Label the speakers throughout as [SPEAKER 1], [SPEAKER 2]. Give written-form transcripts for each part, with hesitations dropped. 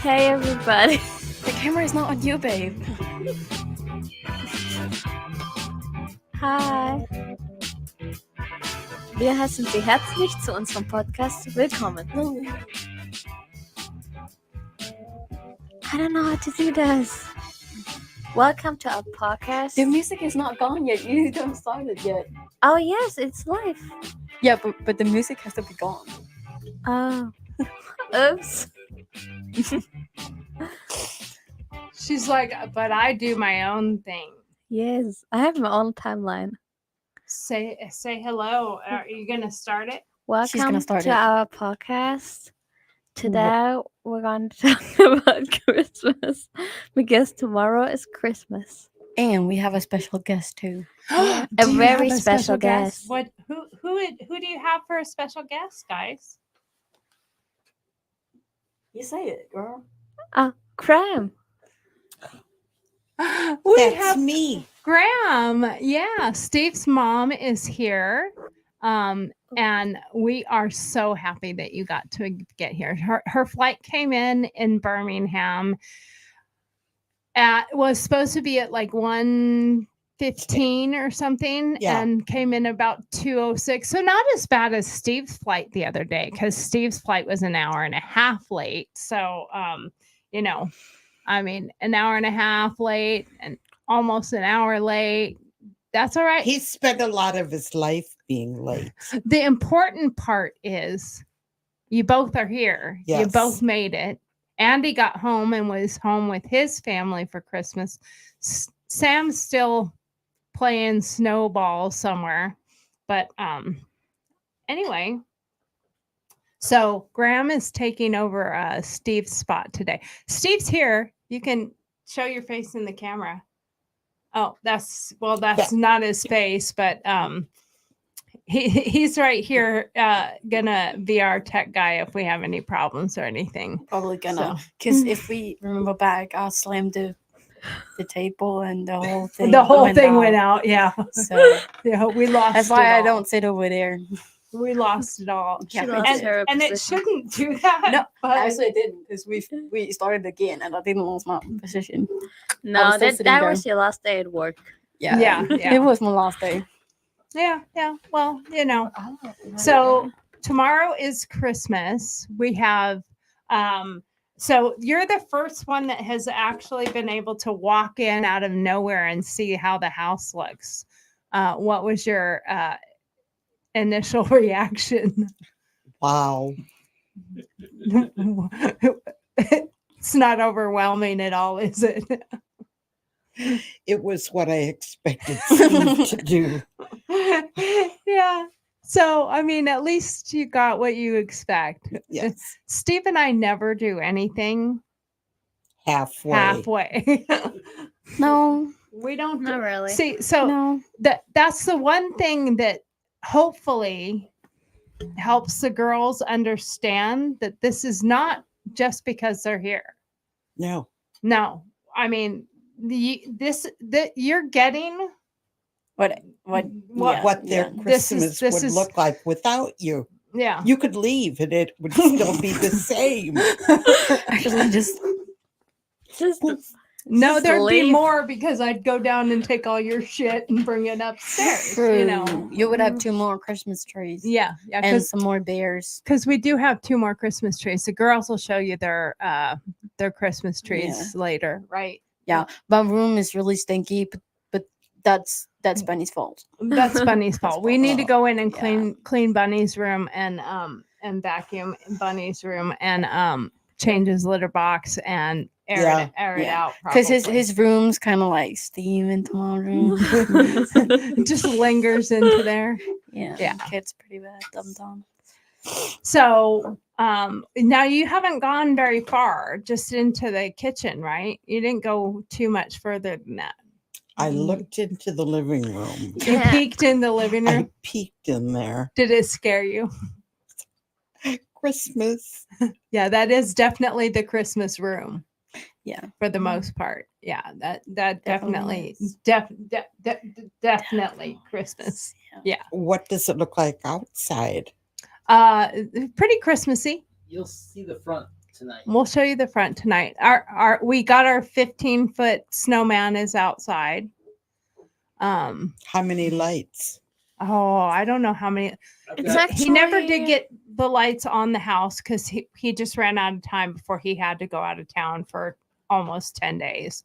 [SPEAKER 1] Hey everybody.
[SPEAKER 2] The camera is not on you, babe.
[SPEAKER 1] Hi. Wir heißen Sie herzlich zu unserem Podcast willkommen. I don't know how to do this. Welcome to our podcast.
[SPEAKER 2] The music is not gone yet. You don't start it yet.
[SPEAKER 1] Oh yes, it's live.
[SPEAKER 2] Yeah, but the music has to be gone.
[SPEAKER 1] Oh. Oops.
[SPEAKER 3] She's like, but I do my own thing.
[SPEAKER 1] Yes, I have my own timeline.
[SPEAKER 3] Say hello. Are you gonna start it?
[SPEAKER 1] Welcome
[SPEAKER 2] gonna start
[SPEAKER 1] to
[SPEAKER 2] it.
[SPEAKER 1] our podcast. Today we're going to talk about Christmas because tomorrow is Christmas.
[SPEAKER 2] And we have a special guest too.
[SPEAKER 1] A
[SPEAKER 3] Do you
[SPEAKER 1] very
[SPEAKER 3] have a
[SPEAKER 1] special guest.
[SPEAKER 3] What? Who do you have for a special guest, guys?
[SPEAKER 2] You say it, girl.
[SPEAKER 1] Graham.
[SPEAKER 3] We
[SPEAKER 4] That's
[SPEAKER 3] have
[SPEAKER 4] me.
[SPEAKER 3] Graham. Yeah, Steve's mom is here. And we are so happy that you got to get here. Her flight came in Birmingham. Was supposed to be at like 1:15 or something,
[SPEAKER 4] Yeah.
[SPEAKER 3] and came in about 2:06. So not as bad as Steve's flight the other day, because Steve's flight was an hour and a half late. So an hour and a half late and almost an hour late. That's all right.
[SPEAKER 4] He spent a lot of his life being late.
[SPEAKER 3] The important part is you both are here. You
[SPEAKER 4] Yes.
[SPEAKER 3] both made it. Andy got home and was home with his family for Christmas. Sam's still playing snowball somewhere. But anyway, so Graham is taking over Steve's spot today. Steve's here. You can show your face in the camera. Oh, that's not his face, but he's right here, gonna be our tech guy if we have any problems or anything.
[SPEAKER 2] Probably gonna. Because if we remember back, I slammed the table and the whole thing.
[SPEAKER 3] The whole thing went out. Yeah.
[SPEAKER 2] So
[SPEAKER 3] Yeah, we lost.
[SPEAKER 2] that's
[SPEAKER 3] it
[SPEAKER 2] why I
[SPEAKER 3] all.
[SPEAKER 2] don't sit over there.
[SPEAKER 3] We lost it all.
[SPEAKER 2] Yeah,
[SPEAKER 1] She
[SPEAKER 2] we
[SPEAKER 1] lost
[SPEAKER 2] did.
[SPEAKER 1] her
[SPEAKER 3] And it
[SPEAKER 1] position.
[SPEAKER 3] shouldn't do that.
[SPEAKER 2] No,
[SPEAKER 3] but
[SPEAKER 2] Actually, I didn't because we started again and I didn't lose my position. I
[SPEAKER 1] No,
[SPEAKER 2] was still
[SPEAKER 1] that
[SPEAKER 2] sitting there.
[SPEAKER 1] was your last day at work.
[SPEAKER 3] Yeah.
[SPEAKER 2] It was my last day.
[SPEAKER 3] yeah. Well, So tomorrow is Christmas. We have so you're the first one that has actually been able to walk in out of nowhere and see how the house looks. What was your initial reaction?
[SPEAKER 4] Wow.
[SPEAKER 3] It's not overwhelming at all, is it?
[SPEAKER 4] It was what I expected Steve to do.
[SPEAKER 3] Yeah. So, I mean, at least you got what you expect.
[SPEAKER 4] Yes.
[SPEAKER 3] Steve and I never do anything
[SPEAKER 4] Halfway.
[SPEAKER 3] halfway.
[SPEAKER 2] No,
[SPEAKER 3] We don't
[SPEAKER 1] Not really.
[SPEAKER 3] see. So
[SPEAKER 2] no.
[SPEAKER 3] that's the one thing that hopefully helps the girls understand that this is not just because they're here.
[SPEAKER 4] No.
[SPEAKER 3] No, I mean that you're getting
[SPEAKER 2] What?
[SPEAKER 3] What-
[SPEAKER 2] yeah,
[SPEAKER 4] What their
[SPEAKER 2] yeah.
[SPEAKER 3] This is-
[SPEAKER 4] Christmas
[SPEAKER 3] this
[SPEAKER 4] would
[SPEAKER 3] is-
[SPEAKER 4] look like without you.
[SPEAKER 3] yeah.
[SPEAKER 4] You could leave and it would still be the same.
[SPEAKER 2] Actually, just
[SPEAKER 1] Just
[SPEAKER 3] No,
[SPEAKER 1] Just
[SPEAKER 3] there'd be
[SPEAKER 1] leave.
[SPEAKER 3] more because I'd go down and take all your shit and bring it upstairs.
[SPEAKER 2] true.
[SPEAKER 3] You know.
[SPEAKER 2] You would have 2 more Christmas trees.
[SPEAKER 3] Yeah,
[SPEAKER 2] And some more bears.
[SPEAKER 3] because we do have 2 more Christmas trees. The girls will show you their Christmas trees later, right?
[SPEAKER 2] Yeah, my room is really stinky, but that's Bunny's fault.
[SPEAKER 3] That's Bunny's fault. We need to go in and
[SPEAKER 2] Yeah.
[SPEAKER 3] clean Bunny's room and vacuum Bunny's room and change his litter box and air it
[SPEAKER 2] Yeah.
[SPEAKER 3] out.
[SPEAKER 2] Because
[SPEAKER 3] Probably.
[SPEAKER 2] his room's kind of like steam into my room.
[SPEAKER 3] It just lingers into there.
[SPEAKER 2] Yeah,
[SPEAKER 3] Yeah.
[SPEAKER 2] Kid's pretty bad. Dumb.
[SPEAKER 3] So now you haven't gone very far, just into the kitchen, right? You didn't go too much further than that.
[SPEAKER 4] I looked into the living room.
[SPEAKER 3] You
[SPEAKER 1] Yeah.
[SPEAKER 3] peeked in the living room.
[SPEAKER 4] I peeked in there.
[SPEAKER 3] Did it scare you?
[SPEAKER 4] Christmas.
[SPEAKER 3] Yeah, that is definitely the Christmas room
[SPEAKER 2] Yeah.
[SPEAKER 3] for the most part. Yeah, that definitely
[SPEAKER 2] Definitely
[SPEAKER 3] definitely Christmas. Yeah.
[SPEAKER 4] What does it look like outside?
[SPEAKER 3] Pretty Christmassy.
[SPEAKER 5] You'll see the front tonight.
[SPEAKER 3] We'll show you the front tonight. We got our 15-foot snowman is outside.
[SPEAKER 4] How many lights?
[SPEAKER 3] Oh, I don't know how many.
[SPEAKER 5] I've
[SPEAKER 1] It's
[SPEAKER 5] got-
[SPEAKER 3] He never
[SPEAKER 1] Actually-
[SPEAKER 3] did get the lights on the house because he just ran out of time before he had to go out of town for almost 10 days.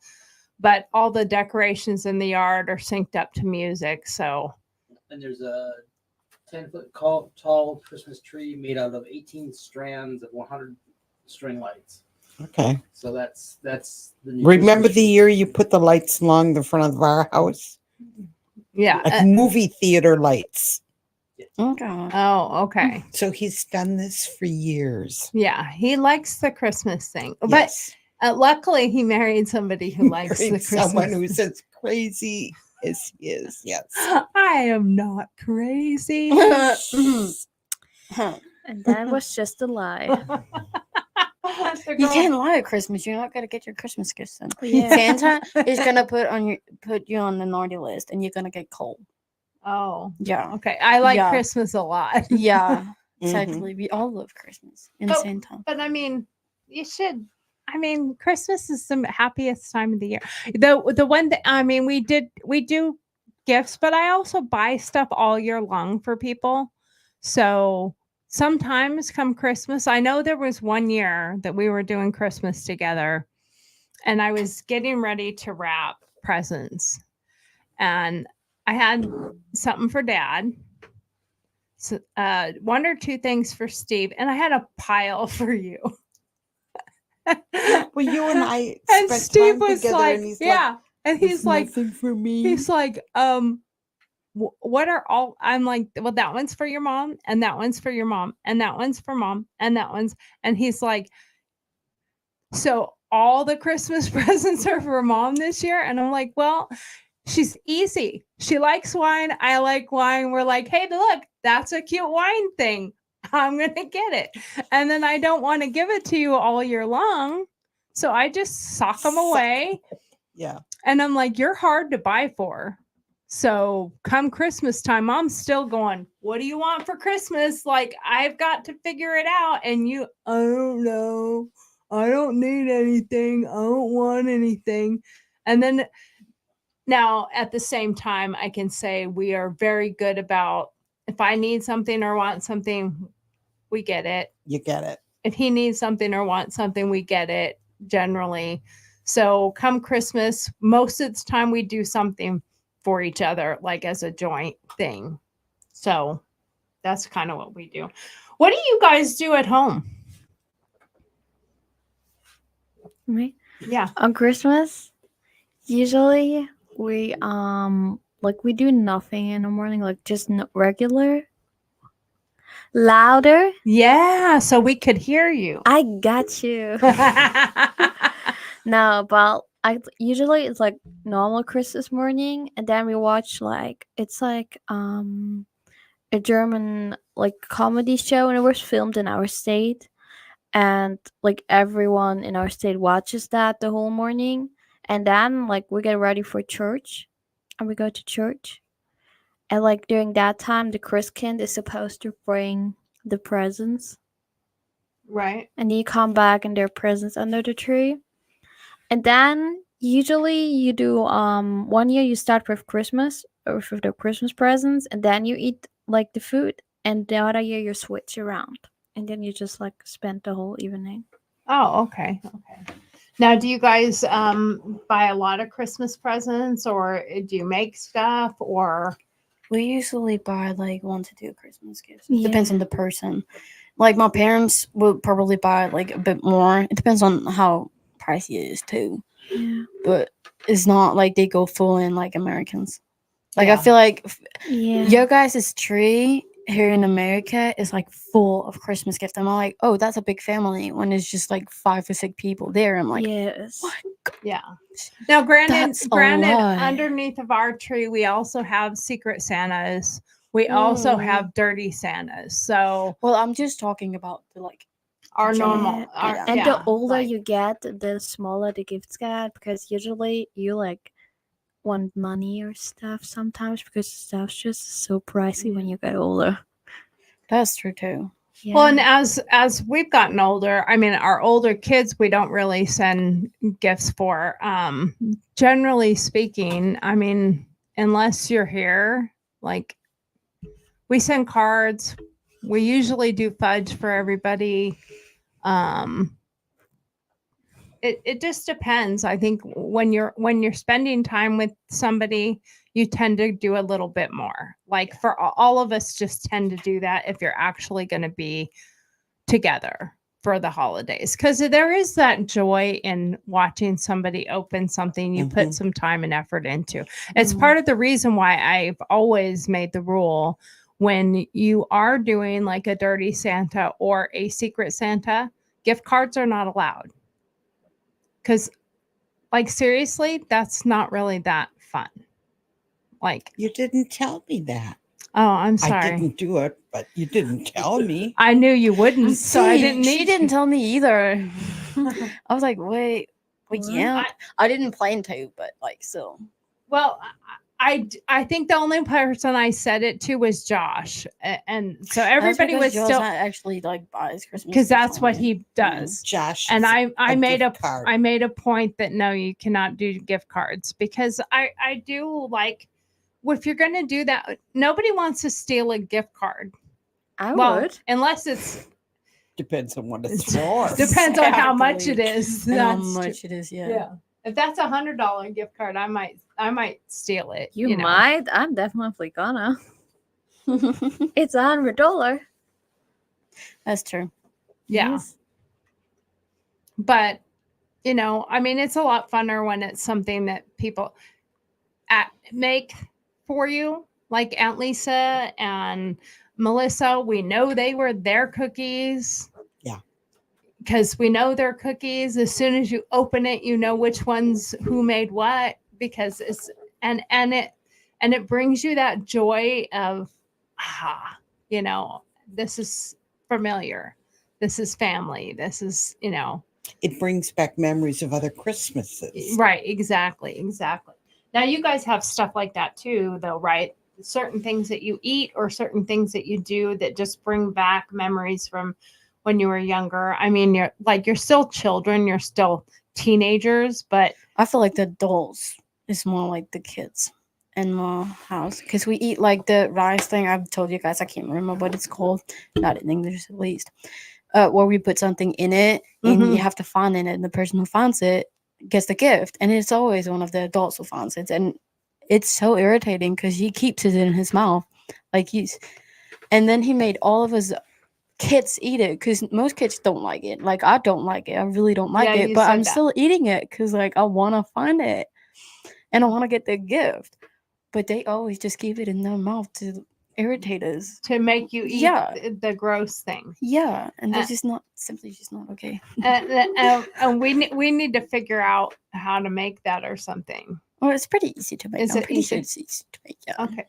[SPEAKER 3] But all the decorations in the yard are synced up to music. So,
[SPEAKER 5] and there's a 10-foot tall Christmas tree made out of 18 strands of 100 string lights.
[SPEAKER 4] Okay.
[SPEAKER 5] So that's the new
[SPEAKER 4] Remember
[SPEAKER 5] Christmas
[SPEAKER 4] the
[SPEAKER 5] tree.
[SPEAKER 4] year you put the lights along the front of our house?
[SPEAKER 3] yeah.
[SPEAKER 4] Like movie theater lights.
[SPEAKER 2] Oh god.
[SPEAKER 3] Oh, okay.
[SPEAKER 4] So he's done this for years.
[SPEAKER 3] Yeah. He likes the Christmas thing. But
[SPEAKER 4] Yes.
[SPEAKER 3] luckily, he married somebody who likes the
[SPEAKER 4] Married
[SPEAKER 3] Christmas
[SPEAKER 4] someone who's as crazy as he is. Yes.
[SPEAKER 3] I am not crazy.
[SPEAKER 1] And that was just a lie.
[SPEAKER 2] You can't lie at Christmas. You're not gonna get your Christmas gifts then.
[SPEAKER 1] Yeah.
[SPEAKER 2] Santa is gonna put you on the naughty list, and you're gonna get cold.
[SPEAKER 3] Oh,
[SPEAKER 2] Yeah,
[SPEAKER 3] okay. I like
[SPEAKER 2] Yeah.
[SPEAKER 3] Christmas a lot.
[SPEAKER 2] yeah,
[SPEAKER 4] Mhm.
[SPEAKER 2] exactly. We all love Christmas and
[SPEAKER 3] Oh,
[SPEAKER 2] Santa.
[SPEAKER 3] But I mean, you should. I mean, Christmas is the happiest time of the year. The one that I mean, we do gifts, but I also buy stuff all year long for people. So sometimes come Christmas, I know there was one year that we were doing Christmas together, and I was getting ready to wrap presents, and I had something for Dad. So, one or two things for Steve, and I had a pile for you.
[SPEAKER 4] Well, you and I
[SPEAKER 3] And
[SPEAKER 4] spent
[SPEAKER 3] Steve
[SPEAKER 4] time
[SPEAKER 3] was
[SPEAKER 4] together,
[SPEAKER 3] like,
[SPEAKER 4] and he's
[SPEAKER 3] yeah, and
[SPEAKER 4] like,
[SPEAKER 3] he's like,
[SPEAKER 4] nothing for me.
[SPEAKER 3] he's like, what are all? I'm like, well, that one's for your mom, and that one's for your mom, and that one's for mom, and that one's, and he's like, so all the Christmas presents are for mom this year, and I'm like, well, she's easy. She likes wine. I like wine. We're like, hey, look, that's a cute wine thing. I'm going to get it. And then I don't want to give it to you all year long. So I just sock them
[SPEAKER 4] Sock.
[SPEAKER 3] away.
[SPEAKER 4] Yeah.
[SPEAKER 3] And I'm like, you're hard to buy for. So come Christmas time, I'm still going, what do you want for Christmas? Like, I've got to figure it out. And you, I don't know. I don't need anything. I don't want anything. And then now, at the same time, I can say we are very good about if I need something or want something, we get it.
[SPEAKER 4] You get it.
[SPEAKER 3] If he needs something or wants something, we get it generally. So come Christmas, most of the time we do something for each other, like as a joint thing. So that's kind of what we do. What do you guys do at home?
[SPEAKER 1] Me?
[SPEAKER 3] Yeah.
[SPEAKER 1] On Christmas, usually we like we do nothing in the morning, like just regular, louder.
[SPEAKER 3] Yeah. So we could hear you.
[SPEAKER 1] I got you. No, but I usually it's like normal Christmas morning, and then we watch like it's like a German like comedy show, and it was filmed in our state, and like everyone in our state watches that the whole morning, and then like we get ready for church, and we go to church, and like during that time, the Christkind is supposed to bring the presents,
[SPEAKER 3] Right.
[SPEAKER 1] and you come back and there are presents under the tree. And then usually you do 1 year you start with Christmas or with the Christmas presents, and then you eat like the food, and the other year you switch around, and then you just like spend the whole evening.
[SPEAKER 3] Oh, okay. Okay. Now, do you guys buy a lot of Christmas presents, or do you make stuff, or
[SPEAKER 2] We usually buy like 1 to 2 Christmas gifts. It
[SPEAKER 1] Yeah.
[SPEAKER 2] depends on the person. Like my parents would probably buy like a bit more. It depends on how pricey it is too.
[SPEAKER 1] Yeah.
[SPEAKER 2] But it's not like they go full in like Americans. Like
[SPEAKER 3] Yeah.
[SPEAKER 2] I feel like
[SPEAKER 1] Yeah.
[SPEAKER 2] your guys' tree here in America is like full of Christmas gifts. I'm like, oh, that's a big family. When it's just like 5 or 6 people there, I'm like,
[SPEAKER 1] yes.
[SPEAKER 2] what?
[SPEAKER 3] yeah? Now, granted,
[SPEAKER 2] That's a
[SPEAKER 3] granted,
[SPEAKER 2] lot.
[SPEAKER 3] underneath of our tree, we also have secret Santas. We also
[SPEAKER 2] Mm.
[SPEAKER 3] have dirty Santas. So
[SPEAKER 2] Well, I'm just talking about the like.
[SPEAKER 3] our
[SPEAKER 2] Yeah,
[SPEAKER 3] normal, our,
[SPEAKER 2] yeah.
[SPEAKER 1] And
[SPEAKER 3] yeah,
[SPEAKER 1] the older
[SPEAKER 3] like-
[SPEAKER 1] you get, the smaller the gifts get, because usually you like want money or stuff sometimes because stuff's just so pricey when you get older.
[SPEAKER 2] That's true too.
[SPEAKER 1] Yeah.
[SPEAKER 3] Well, and as we've gotten older, I mean, our older kids, we don't really send gifts for. Generally speaking, I mean, unless you're here, like we send cards. We usually do fudge for everybody. Um, it just depends. I think when you're spending time with somebody, you tend to do a little bit more. Like for all of us, just tend to do that if you're actually going to be together for the holidays, because there is that joy in watching somebody open something you put
[SPEAKER 4] Mhm.
[SPEAKER 3] some time and effort into. It's
[SPEAKER 2] Mhm.
[SPEAKER 3] part of the reason why I've always made the rule, when you are doing like a dirty Santa or a secret Santa, gift cards are not allowed, because like seriously, that's not really that fun. Like,
[SPEAKER 4] You didn't tell me that.
[SPEAKER 3] oh, I'm
[SPEAKER 4] I
[SPEAKER 3] sorry.
[SPEAKER 4] didn't do it, but you didn't tell me.
[SPEAKER 3] I knew you wouldn't, so I
[SPEAKER 2] See,
[SPEAKER 3] didn't
[SPEAKER 2] she
[SPEAKER 3] need
[SPEAKER 2] didn't
[SPEAKER 3] to.
[SPEAKER 2] tell me either. I was like, wait, well,
[SPEAKER 1] What?
[SPEAKER 2] yeah. I didn't plan to, but like, still.
[SPEAKER 3] Well, I think the only person I said it to was Josh, and so everybody was
[SPEAKER 2] Joe's
[SPEAKER 3] still,
[SPEAKER 2] not actually like buys Christmas
[SPEAKER 3] because
[SPEAKER 2] gifts
[SPEAKER 3] that's what
[SPEAKER 2] only.
[SPEAKER 3] he does.
[SPEAKER 4] Josh,
[SPEAKER 3] And
[SPEAKER 4] is
[SPEAKER 3] I made
[SPEAKER 4] gift card.
[SPEAKER 3] I made a point that no, you cannot do gift cards, because I do like, well, if you're going to do that, nobody wants to steal a gift card.
[SPEAKER 1] I
[SPEAKER 3] Well,
[SPEAKER 1] would.
[SPEAKER 3] unless it's
[SPEAKER 4] Depends on what it's for.
[SPEAKER 3] depends on how much it
[SPEAKER 2] Exactly.
[SPEAKER 3] is.
[SPEAKER 2] And how
[SPEAKER 3] That's true.
[SPEAKER 2] much it is, yeah.
[SPEAKER 3] Yeah. If that's $100 gift card, I might steal it.
[SPEAKER 1] You
[SPEAKER 3] know.
[SPEAKER 1] might. I'm definitely gonna. It's $100.
[SPEAKER 2] That's true.
[SPEAKER 3] Yeah.
[SPEAKER 1] Yes.
[SPEAKER 3] But I mean, it's a lot funner when it's something that people make for you, like Aunt Lisa and Melissa. We know they were their cookies.
[SPEAKER 4] Yeah.
[SPEAKER 3] Because we know their cookies. As soon as you open it, you know which ones who made what, because it's and it brings you that joy of this is familiar. This is family. This is,
[SPEAKER 4] It brings back memories of other Christmases.
[SPEAKER 3] right, exactly. Now you guys have stuff like that too, though, right? Certain things that you eat or certain things that you do that just bring back memories from when you were younger. I mean, you're still children, you're still teenagers, but
[SPEAKER 2] I feel like the adults is more like the kids in my house, because we eat like the rice thing. I've told you guys, I can't remember what it's called, not in English at least. Where we put something in it and
[SPEAKER 3] Mhm.
[SPEAKER 2] you have to find it, and the person who finds it gets the gift, and it's always one of the adults who finds it, and it's so irritating because he keeps it in his mouth, like and then he made all of us kids eat it, because most kids don't like it. Like, I don't like it, I really don't like
[SPEAKER 3] Yeah,
[SPEAKER 2] it,
[SPEAKER 3] you
[SPEAKER 2] but
[SPEAKER 3] said
[SPEAKER 2] I'm
[SPEAKER 3] that.
[SPEAKER 2] still eating it because like I want to find it and I want to get the gift, but they always just keep it in their mouth to irritate us.
[SPEAKER 3] to make you eat
[SPEAKER 2] Yeah.
[SPEAKER 3] the gross thing.
[SPEAKER 2] Yeah, and
[SPEAKER 3] Uh,
[SPEAKER 2] it's just not simply just not okay.
[SPEAKER 3] And we need to figure out how to make that or something.
[SPEAKER 2] Well, it's pretty easy to make.
[SPEAKER 3] Is
[SPEAKER 2] I'm
[SPEAKER 3] it
[SPEAKER 2] pretty
[SPEAKER 3] easy?
[SPEAKER 2] sure it's easy to make. Yeah.
[SPEAKER 3] Okay.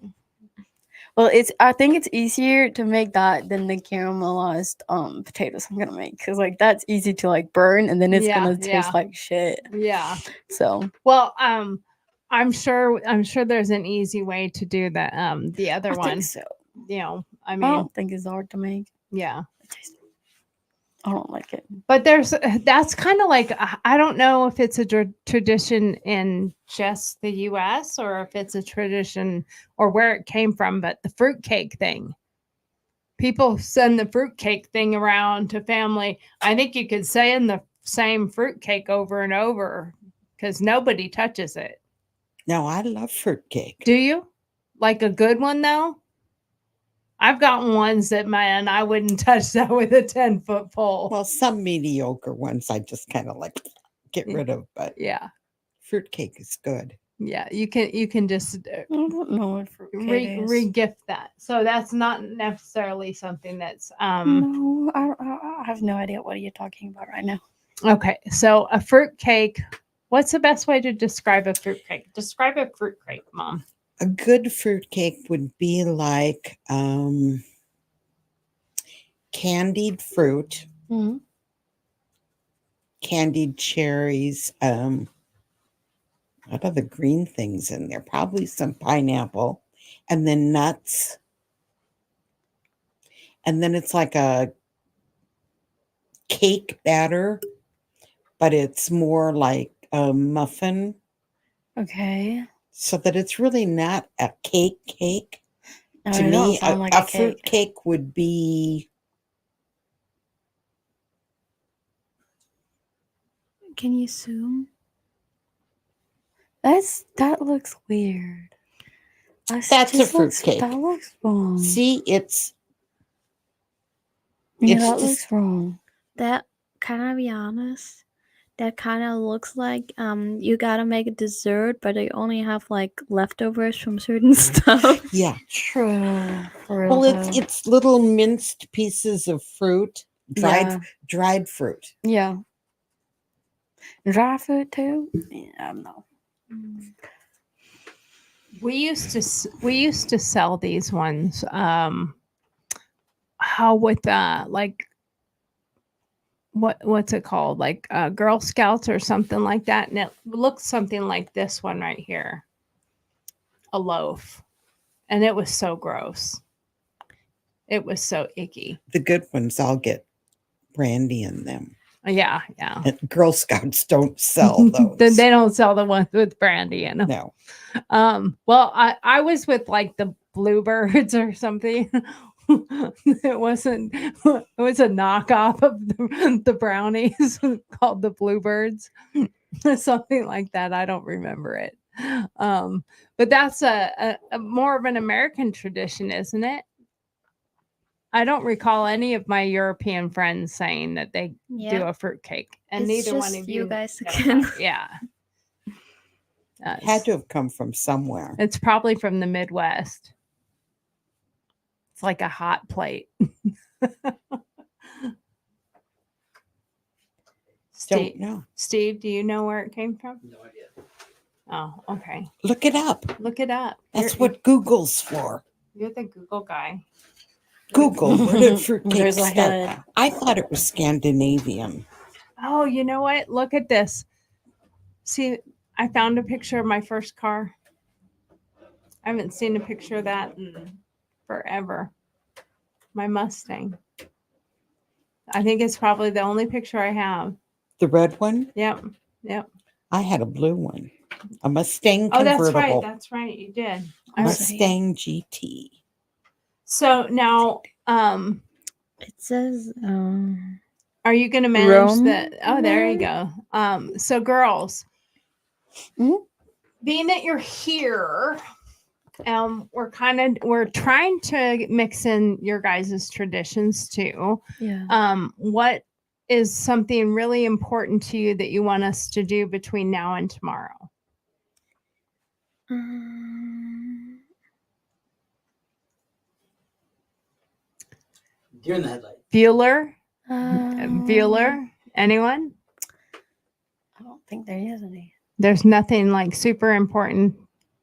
[SPEAKER 2] Well, I think it's easier to make that than the caramelized potatoes I'm gonna make, because like that's easy to like burn, and then it's
[SPEAKER 3] Yeah,
[SPEAKER 2] gonna taste
[SPEAKER 3] yeah.
[SPEAKER 2] like shit.
[SPEAKER 3] Yeah.
[SPEAKER 2] So
[SPEAKER 3] Well, I'm sure there's an easy way to do the other
[SPEAKER 2] I
[SPEAKER 3] one.
[SPEAKER 2] think so.
[SPEAKER 3] I
[SPEAKER 2] I
[SPEAKER 3] mean,
[SPEAKER 2] don't think it's hard to make.
[SPEAKER 3] yeah.
[SPEAKER 2] I don't like it.
[SPEAKER 3] But that's kind of like, I don't know if it's a tradition in just the US or if it's a tradition or where it came from, but the fruitcake thing. People send the fruitcake thing around to family. I think you could say in the same fruitcake over and over because nobody touches it.
[SPEAKER 4] Now, I love fruitcake.
[SPEAKER 3] Do you? Like a good one though? I've gotten ones that, man, I wouldn't touch that with a 10-foot pole.
[SPEAKER 4] Well, some mediocre ones I just kind of like get rid of, but
[SPEAKER 3] Yeah.
[SPEAKER 4] fruitcake is good.
[SPEAKER 3] Yeah. You can just
[SPEAKER 2] I don't know what fruitcake is.
[SPEAKER 3] re-gift that. So that's not necessarily something that's
[SPEAKER 2] No, I have no idea what you're talking about right now.
[SPEAKER 3] okay. So a fruitcake. What's the best way to describe a fruitcake? Describe a fruitcake, Mom.
[SPEAKER 4] A good fruitcake would be like candied fruit,
[SPEAKER 2] Mhm.
[SPEAKER 4] candied cherries. What are the green things in there? Probably some pineapple, and then nuts. and then it's like a cake batter, but it's more like a muffin,
[SPEAKER 2] Okay.
[SPEAKER 4] so that it's really not a cake.
[SPEAKER 2] No,
[SPEAKER 4] To
[SPEAKER 2] it don't
[SPEAKER 4] me,
[SPEAKER 2] sound like
[SPEAKER 4] a
[SPEAKER 2] a
[SPEAKER 4] fruit
[SPEAKER 2] cake.
[SPEAKER 4] cake would be
[SPEAKER 1] Can you zoom?
[SPEAKER 2] That looks weird.
[SPEAKER 4] That's a fruit cake.
[SPEAKER 2] That looks wrong.
[SPEAKER 4] see, it's
[SPEAKER 2] Yeah,
[SPEAKER 4] it's
[SPEAKER 2] that
[SPEAKER 4] just
[SPEAKER 2] looks wrong.
[SPEAKER 1] That, can I be honest? That kind of looks like you gotta make a dessert, but they only have like leftovers from certain stuff.
[SPEAKER 4] yeah.
[SPEAKER 2] True. For real,
[SPEAKER 4] Well,
[SPEAKER 2] though.
[SPEAKER 4] it's little minced pieces of fruit,
[SPEAKER 2] Yeah.
[SPEAKER 4] dried fruit.
[SPEAKER 2] Yeah. Dry fruit too? Yeah, no.
[SPEAKER 3] We used to sell these ones. How with like what's it called? Like Girl Scouts or something like that, and it looks something like this one right here, a loaf, and it was so gross. It was so icky.
[SPEAKER 4] The good ones all get brandy in them.
[SPEAKER 3] Yeah.
[SPEAKER 4] And Girl Scouts don't sell those.
[SPEAKER 3] They don't sell the ones with brandy in them.
[SPEAKER 4] No.
[SPEAKER 3] Well, I was with like the Bluebirds or something. It was a knockoff of the brownies called the Bluebirds. Something like that. I don't remember it. But that's a more of an American tradition, isn't it? I don't recall any of my European friends saying that they do
[SPEAKER 1] Yeah,
[SPEAKER 3] a fruitcake, and
[SPEAKER 1] it's
[SPEAKER 3] neither
[SPEAKER 1] just
[SPEAKER 3] one of
[SPEAKER 1] you
[SPEAKER 3] you
[SPEAKER 1] guys
[SPEAKER 3] know
[SPEAKER 1] again.
[SPEAKER 3] that. Yeah.
[SPEAKER 4] Had to have come from somewhere.
[SPEAKER 3] It's probably from the Midwest. It's like a hot plate.
[SPEAKER 4] Don't know.
[SPEAKER 3] Steve, do you know where it came from?
[SPEAKER 5] No idea.
[SPEAKER 3] Oh, okay.
[SPEAKER 4] Look it up.
[SPEAKER 3] Look it up.
[SPEAKER 4] That's what Google's for.
[SPEAKER 3] You're the Google guy.
[SPEAKER 4] Google, where did fruitcake
[SPEAKER 2] There's a
[SPEAKER 4] start?
[SPEAKER 2] head.
[SPEAKER 4] I thought it was Scandinavian.
[SPEAKER 3] Oh, you know what? Look at this. See, I found a picture of my first car. I haven't seen a picture of that in forever. My Mustang. I think it's probably the only picture I have.
[SPEAKER 4] The red one?
[SPEAKER 3] Yep.
[SPEAKER 4] I had a blue one. A Mustang
[SPEAKER 3] Oh,
[SPEAKER 4] convertible.
[SPEAKER 3] that's right. That's right. You did.
[SPEAKER 4] Mustang GT.
[SPEAKER 3] So now,
[SPEAKER 1] It says
[SPEAKER 3] are you going to manage
[SPEAKER 1] Rome
[SPEAKER 3] the? Oh, there you
[SPEAKER 1] man?
[SPEAKER 3] go. So girls,
[SPEAKER 2] Mhm.
[SPEAKER 3] being that you're here, we're trying to mix in your guys' traditions too.
[SPEAKER 1] yeah.
[SPEAKER 3] What is something really important to you that you want us to do between now and tomorrow?
[SPEAKER 5] Deer in the headlight.
[SPEAKER 3] Bueller?
[SPEAKER 2] Um,
[SPEAKER 3] Bueller? Anyone?
[SPEAKER 2] I don't think there is any.
[SPEAKER 3] There's nothing like super important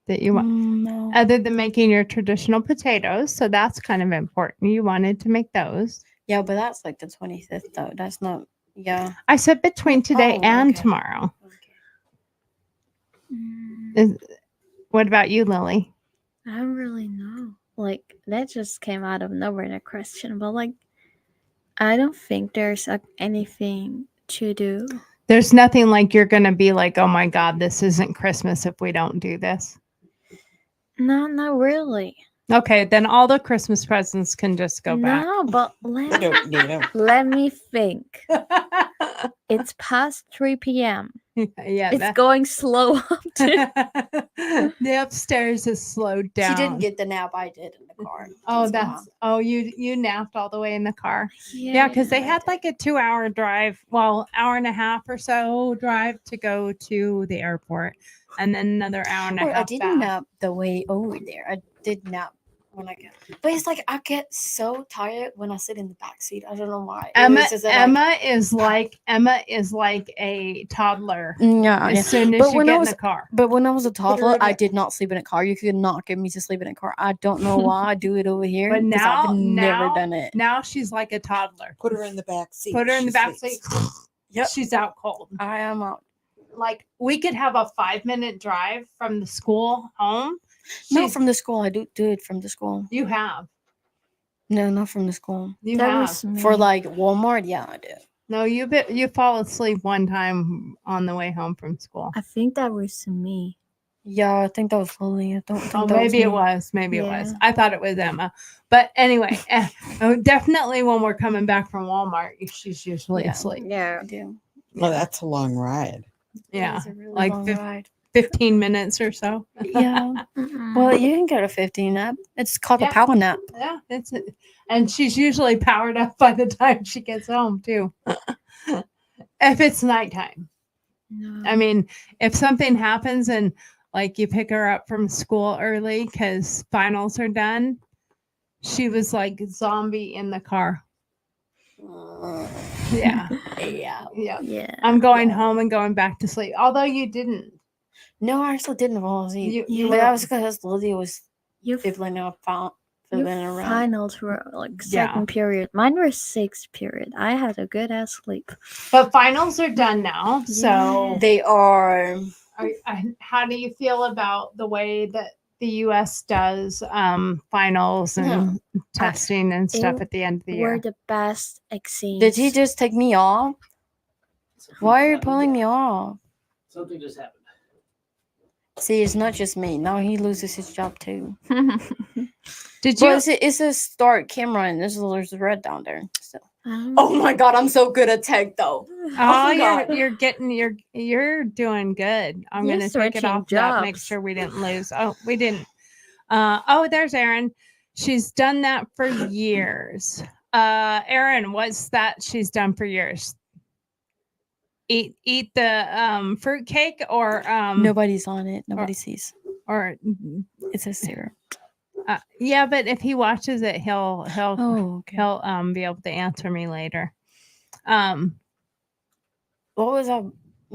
[SPEAKER 3] that you want
[SPEAKER 2] No.
[SPEAKER 3] other than making your traditional potatoes. So that's kind of important. You wanted to make those.
[SPEAKER 2] Yeah, but that's like the 25th though. That's not. Yeah.
[SPEAKER 3] I said between today
[SPEAKER 2] Oh,
[SPEAKER 3] and
[SPEAKER 2] okay.
[SPEAKER 3] tomorrow.
[SPEAKER 2] Okay.
[SPEAKER 3] What about you, Lily?
[SPEAKER 1] I don't really know. Like, that just came out of nowhere, that question. But like, I don't think there's anything to do.
[SPEAKER 3] There's nothing like you're going to be like, oh my God, this isn't Christmas if we don't do this.
[SPEAKER 1] No, not really.
[SPEAKER 3] Okay, then all the Christmas presents can just go back.
[SPEAKER 1] No, but
[SPEAKER 4] I don't need them.
[SPEAKER 1] let me think. It's past 3 p.m.
[SPEAKER 3] Yeah,
[SPEAKER 1] It's going slow up to.
[SPEAKER 3] the upstairs is slowed down.
[SPEAKER 2] She didn't get the nap I did in the car.
[SPEAKER 3] You napped all the way in the car. Yeah, because they had like a 2-hour drive, well, hour and a half or so drive to go to the airport, and then another hour and a half.
[SPEAKER 2] I didn't
[SPEAKER 3] back.
[SPEAKER 2] nap the way over there. I did nap when I get, but it's like I get so tired when I sit in the back seat. I don't know why.
[SPEAKER 3] Emma is like a toddler.
[SPEAKER 2] Yeah,
[SPEAKER 3] As soon as
[SPEAKER 2] But
[SPEAKER 3] you
[SPEAKER 2] when
[SPEAKER 3] get
[SPEAKER 2] I
[SPEAKER 3] in
[SPEAKER 2] was
[SPEAKER 3] the car.
[SPEAKER 2] But when I was a
[SPEAKER 4] her
[SPEAKER 2] toddler,
[SPEAKER 4] in
[SPEAKER 2] I
[SPEAKER 4] a-
[SPEAKER 2] did not sleep in a car. You could not get me to sleep in a car. I don't know why I do it over here.
[SPEAKER 3] But
[SPEAKER 2] 'cause
[SPEAKER 3] now,
[SPEAKER 2] I've never
[SPEAKER 3] now,
[SPEAKER 2] done it.
[SPEAKER 3] now she's like a toddler.
[SPEAKER 4] Put her in the back seat.
[SPEAKER 3] Put her in the
[SPEAKER 4] She
[SPEAKER 3] back
[SPEAKER 4] sleeps.
[SPEAKER 3] seat.
[SPEAKER 2] Yep.
[SPEAKER 3] She's out cold.
[SPEAKER 2] I am out.
[SPEAKER 3] Like we could have a 5-minute drive from the school home.
[SPEAKER 2] Not
[SPEAKER 3] She's-
[SPEAKER 2] from the school. I do it from the school.
[SPEAKER 3] You have.
[SPEAKER 2] No, not from the school.
[SPEAKER 3] You
[SPEAKER 1] That
[SPEAKER 3] have.
[SPEAKER 1] was me.
[SPEAKER 2] For like Walmart, yeah, I do.
[SPEAKER 3] No, you fall asleep one time on the way home from school.
[SPEAKER 1] I think that was me.
[SPEAKER 2] Yeah, I think that was Lily. I don't think
[SPEAKER 3] Oh,
[SPEAKER 2] that was
[SPEAKER 3] maybe it
[SPEAKER 2] me.
[SPEAKER 3] was. Maybe it was.
[SPEAKER 1] Yeah.
[SPEAKER 3] I thought it was Emma. But anyway, definitely when we're coming back from Walmart, she's usually
[SPEAKER 2] Yeah.
[SPEAKER 3] asleep.
[SPEAKER 1] Yeah.
[SPEAKER 2] I do.
[SPEAKER 4] Well, that's a long ride.
[SPEAKER 3] Yeah,
[SPEAKER 2] It's a really
[SPEAKER 3] like
[SPEAKER 2] long ride.
[SPEAKER 3] 15 minutes or so.
[SPEAKER 2] Yeah.
[SPEAKER 1] Mm-mm.
[SPEAKER 2] Well, you can go to 15 nap. It's called
[SPEAKER 3] Yeah.
[SPEAKER 2] a power nap.
[SPEAKER 3] Yeah, it's and she's usually powered up by the time she gets home too. If it's nighttime.
[SPEAKER 1] No.
[SPEAKER 3] I mean, if something happens and like you pick her up from school early because finals are done, she was like zombie in the car. Yeah.
[SPEAKER 2] Yeah.
[SPEAKER 3] Yeah.
[SPEAKER 1] Yeah.
[SPEAKER 3] I'm going home and going back to sleep. Although you didn't.
[SPEAKER 2] No, I actually didn't fall asleep.
[SPEAKER 3] You
[SPEAKER 2] But
[SPEAKER 3] were-
[SPEAKER 2] that was because Lily was
[SPEAKER 1] Your
[SPEAKER 2] fiddling
[SPEAKER 1] your
[SPEAKER 2] around.
[SPEAKER 1] finals were like
[SPEAKER 3] Yeah.
[SPEAKER 1] second period. Mine were sixth period. I had a good ass sleep.
[SPEAKER 3] But finals are done now. So
[SPEAKER 2] They are.
[SPEAKER 3] how do you feel about the way that the US does finals and testing and stuff
[SPEAKER 1] it
[SPEAKER 3] at the end of the
[SPEAKER 1] Were
[SPEAKER 3] year?
[SPEAKER 1] the best exams.
[SPEAKER 2] Did he just take me off?
[SPEAKER 5] Something
[SPEAKER 2] Why are you
[SPEAKER 5] happened.
[SPEAKER 2] pulling me off?
[SPEAKER 5] Something just happened.
[SPEAKER 2] See, it's not just me. Now he loses his job too.
[SPEAKER 3] Did you?
[SPEAKER 2] But it's a start camera and there's red down there. So.
[SPEAKER 1] Um,
[SPEAKER 2] Oh my god, I'm so good at tech though.
[SPEAKER 3] Oh,
[SPEAKER 2] God.
[SPEAKER 3] you're doing good. I'm
[SPEAKER 1] You're
[SPEAKER 3] gonna take it
[SPEAKER 1] switching
[SPEAKER 3] off that. Make
[SPEAKER 1] jobs.
[SPEAKER 3] sure we didn't lose. Oh, we didn't. There's Erin. She's done that for years. Erin, what's that she's done for years? Eat the fruit cake or
[SPEAKER 2] Nobody's on it. Nobody sees.
[SPEAKER 3] or
[SPEAKER 2] It says Sarah.
[SPEAKER 3] yeah, but if he watches it, he'll
[SPEAKER 2] Oh, okay.
[SPEAKER 3] he'll be able to answer me later.
[SPEAKER 2] What was I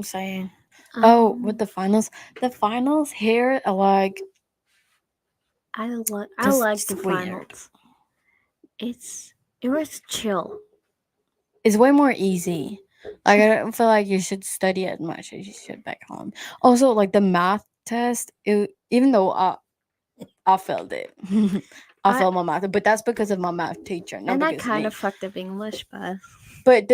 [SPEAKER 2] saying? Oh,
[SPEAKER 1] um,
[SPEAKER 2] with the finals here are like
[SPEAKER 1] I like
[SPEAKER 2] just
[SPEAKER 1] the
[SPEAKER 2] weird.
[SPEAKER 1] finals. It was chill.
[SPEAKER 2] It's way more easy. Like I don't feel like you should study as much as you should back home. Also, like the math test, even though I failed it, I failed my math, but that's because of my math teacher, not
[SPEAKER 1] And I
[SPEAKER 2] because
[SPEAKER 1] kind
[SPEAKER 2] me.
[SPEAKER 1] of fucked up English, but
[SPEAKER 2] But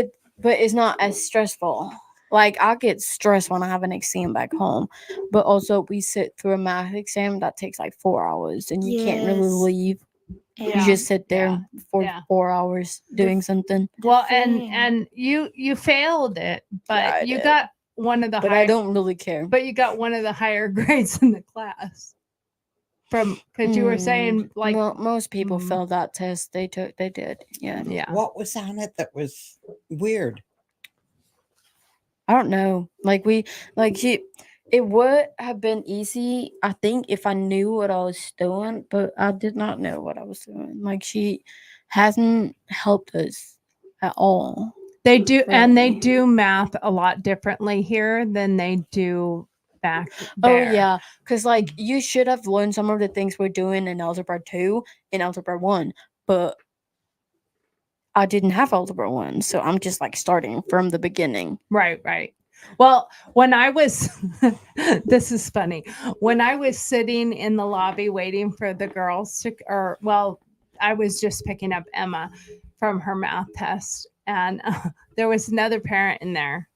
[SPEAKER 2] it's not as stressful. Like I get stressed when I have an exam back home, but also we sit through a math exam that takes like 4 hours, and you can't really
[SPEAKER 1] Yes.
[SPEAKER 2] leave.
[SPEAKER 3] Yeah.
[SPEAKER 2] You just sit there for
[SPEAKER 3] yeah.
[SPEAKER 2] 4 hours doing something.
[SPEAKER 3] Well,
[SPEAKER 1] thing.
[SPEAKER 3] and you failed it, but
[SPEAKER 2] Yeah, I
[SPEAKER 3] you
[SPEAKER 2] did.
[SPEAKER 3] got one of the
[SPEAKER 2] But
[SPEAKER 3] high,
[SPEAKER 2] I don't really care.
[SPEAKER 3] but you got one of the higher grades in the class from because you were saying like
[SPEAKER 2] most people
[SPEAKER 3] Mm.
[SPEAKER 2] failed that test. They did. Yeah.
[SPEAKER 3] yeah.
[SPEAKER 4] What was on it that was weird?
[SPEAKER 2] I don't know. It would have been easy, I think, if I knew what I was doing, but I did not know what I was doing. Like she hasn't helped us at all.
[SPEAKER 3] They do, and they
[SPEAKER 2] Really.
[SPEAKER 3] do math a lot differently here than they do back
[SPEAKER 2] Oh
[SPEAKER 3] there.
[SPEAKER 2] yeah, because like you should have learned some of the things we're doing in algebra 2 and algebra 1, but I didn't have algebra 1, so I'm just like starting from the beginning.
[SPEAKER 3] Right. Well, when I was, this is funny. When I was sitting in the lobby waiting for the girls to, I was just picking up Emma from her math test, and there was another parent in there,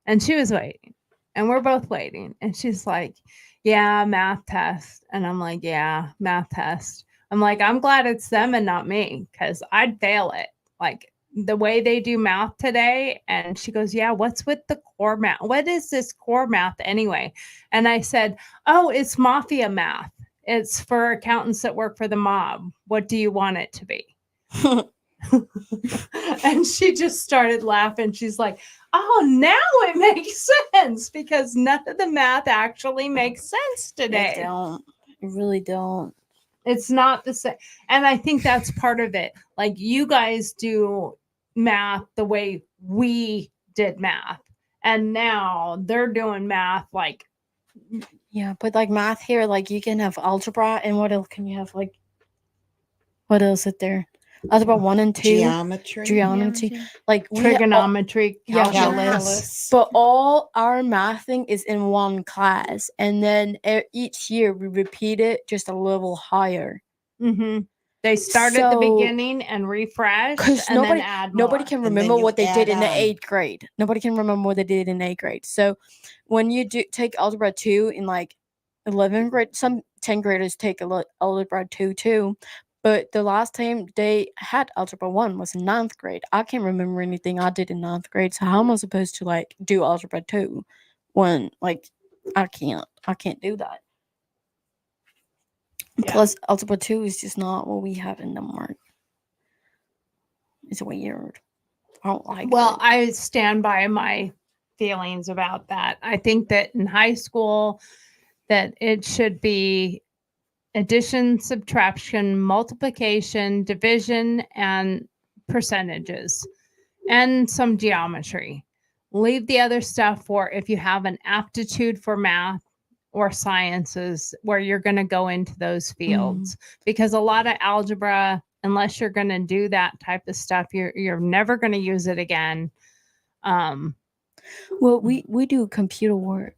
[SPEAKER 3] and she was waiting, and we're both waiting, and she's like, "Yeah, math test," and I'm like, "Yeah, math test." I'm like, "I'm glad it's them and not me, because I'd fail it." Like the way they do math today. And she goes, "Yeah, what's with the core math? What is this core math anyway?" And I said, "Oh, it's mafia math. It's for accountants that work for the mob. What do you want it to be?" And she just started laughing. She's like, "Oh, now it makes sense because none of the math actually makes sense
[SPEAKER 2] They
[SPEAKER 3] today."
[SPEAKER 2] don't. They really don't.
[SPEAKER 3] It's not the same. And I think that's part of it. Like you guys do math the way we did math. And now they're doing math like
[SPEAKER 2] Yeah, but like math here, like you can have algebra, and what else can you have? Like, what else is there? Algebra 1 and 2,
[SPEAKER 4] Geometry.
[SPEAKER 2] geometry, like we
[SPEAKER 3] trigonometry,
[SPEAKER 2] yeah,
[SPEAKER 3] calculus.
[SPEAKER 2] but all our mathing is in one class, and then each year we repeat it just a level higher.
[SPEAKER 3] Mm-hmm. They start at the
[SPEAKER 2] So-
[SPEAKER 3] beginning and refresh,
[SPEAKER 2] 'Cause
[SPEAKER 3] and then add
[SPEAKER 2] nobody
[SPEAKER 3] more.
[SPEAKER 2] can
[SPEAKER 4] then
[SPEAKER 2] remember
[SPEAKER 4] you
[SPEAKER 2] what they did
[SPEAKER 4] add
[SPEAKER 2] in the
[SPEAKER 4] on.
[SPEAKER 2] 8th grade. Nobody can remember what they did in 8th grade. So when you do take algebra 2 in like 11th grade, some 10th graders take algebra 2 too. But the last time they had algebra 1 was in 9th grade. I can't remember anything I did in 9th grade. So how am I supposed to like do algebra 2 when like I can't do that.
[SPEAKER 3] Yeah.
[SPEAKER 2] Plus algebra 2 is just not what we have in Denmark. It's weird. I don't like
[SPEAKER 3] Well,
[SPEAKER 2] it.
[SPEAKER 3] I stand by my feelings about that. I think that in high school that it should be addition, subtraction, multiplication, division, and percentages, and some geometry. Leave the other stuff for if you have an aptitude for math or sciences where you're going to go into those fields, because a lot of algebra, unless you're going to do that type of stuff, you're never going to use it again.
[SPEAKER 2] Well, we do computer work.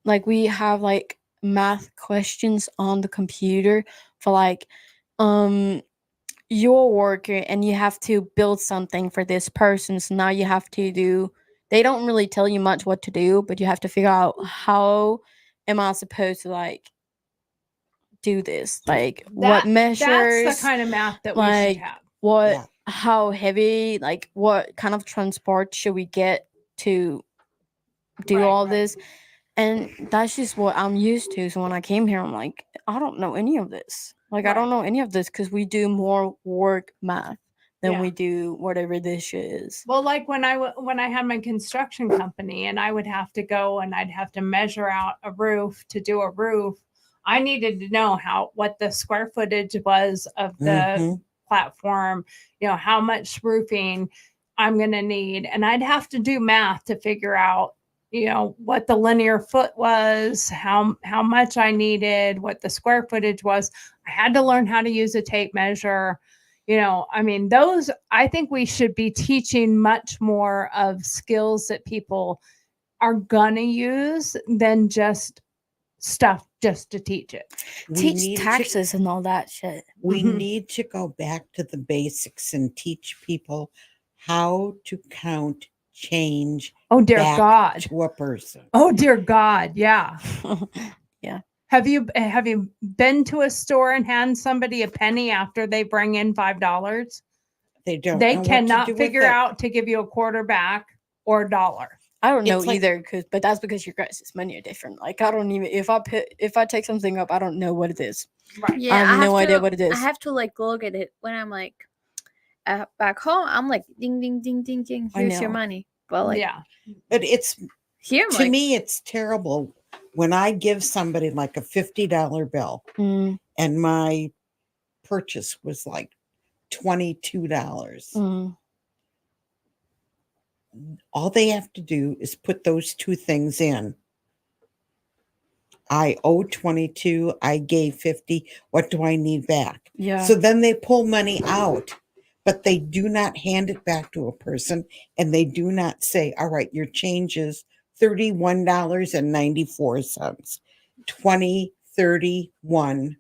[SPEAKER 2] Like we have like math questions on the computer for like you're working and you have to build something for this person. So now you have to do they don't really tell you much what to do, but you have to figure out how am I supposed to like do this? Like what measures,
[SPEAKER 3] That's the kind of math that we
[SPEAKER 2] like
[SPEAKER 3] should have.
[SPEAKER 2] what
[SPEAKER 4] Yeah.
[SPEAKER 2] how heavy, like what kind of transport should we get to do
[SPEAKER 3] Right,
[SPEAKER 2] all
[SPEAKER 3] right.
[SPEAKER 2] this? And that's just what I'm used to. So when I came here, I'm like, I don't know any of this. Like I don't
[SPEAKER 3] Right.
[SPEAKER 2] know any of this because we do more work math than
[SPEAKER 3] Yeah.
[SPEAKER 2] we do whatever this shit is.
[SPEAKER 3] Well, like when I had my construction company and I would have to go and I'd have to measure out a roof to do a roof, I needed to know what the square footage was of the
[SPEAKER 4] Mhm.
[SPEAKER 3] platform, how much roofing I'm going to need, and I'd have to do math to figure out what the linear foot was, how much I needed, what the square footage was. I had to learn how to use a tape measure. I mean, those, I think we should be teaching much more of skills that people are gonna use than just stuff just to teach it.
[SPEAKER 4] We
[SPEAKER 2] Teach
[SPEAKER 4] need to-
[SPEAKER 2] taxes and all that shit.
[SPEAKER 4] We
[SPEAKER 3] Mhm.
[SPEAKER 4] need to go back to the basics and teach people how to count change
[SPEAKER 3] Oh dear
[SPEAKER 4] back
[SPEAKER 3] God.
[SPEAKER 4] to a person.
[SPEAKER 3] Oh dear God. Yeah.
[SPEAKER 2] Yeah.
[SPEAKER 3] Have you been to a store and hand somebody a penny after they bring in $5?
[SPEAKER 4] They don't
[SPEAKER 3] They
[SPEAKER 4] know what to
[SPEAKER 3] cannot
[SPEAKER 4] do with
[SPEAKER 3] figure
[SPEAKER 4] it.
[SPEAKER 3] out to give you a quarter back or a dollar.
[SPEAKER 2] I don't know
[SPEAKER 4] It's like-
[SPEAKER 2] either, but that's because your guys' money are different. Like I don't even if I take something up, I don't know what it is.
[SPEAKER 3] Right.
[SPEAKER 1] Yeah,
[SPEAKER 2] I have no idea
[SPEAKER 1] to,
[SPEAKER 2] what it is.
[SPEAKER 1] I have to like look at it when I'm like back home. I'm like ding ding ding ding ding.
[SPEAKER 2] I
[SPEAKER 1] Here's your
[SPEAKER 2] know.
[SPEAKER 1] money. But like
[SPEAKER 3] Yeah.
[SPEAKER 4] But it's
[SPEAKER 1] here, I'm
[SPEAKER 4] to
[SPEAKER 1] like,
[SPEAKER 4] me, it's terrible when I give somebody like a $50 bill
[SPEAKER 2] Mm,
[SPEAKER 4] and my purchase was like $22.
[SPEAKER 2] mm.
[SPEAKER 4] All they have to do is put those two things in. I owe 22, I gave 50. What do I need back?
[SPEAKER 2] Yeah.
[SPEAKER 4] So then they pull money out, but they do not hand it back to a person and they do not say, all right, your change is $31.94, 20, 31,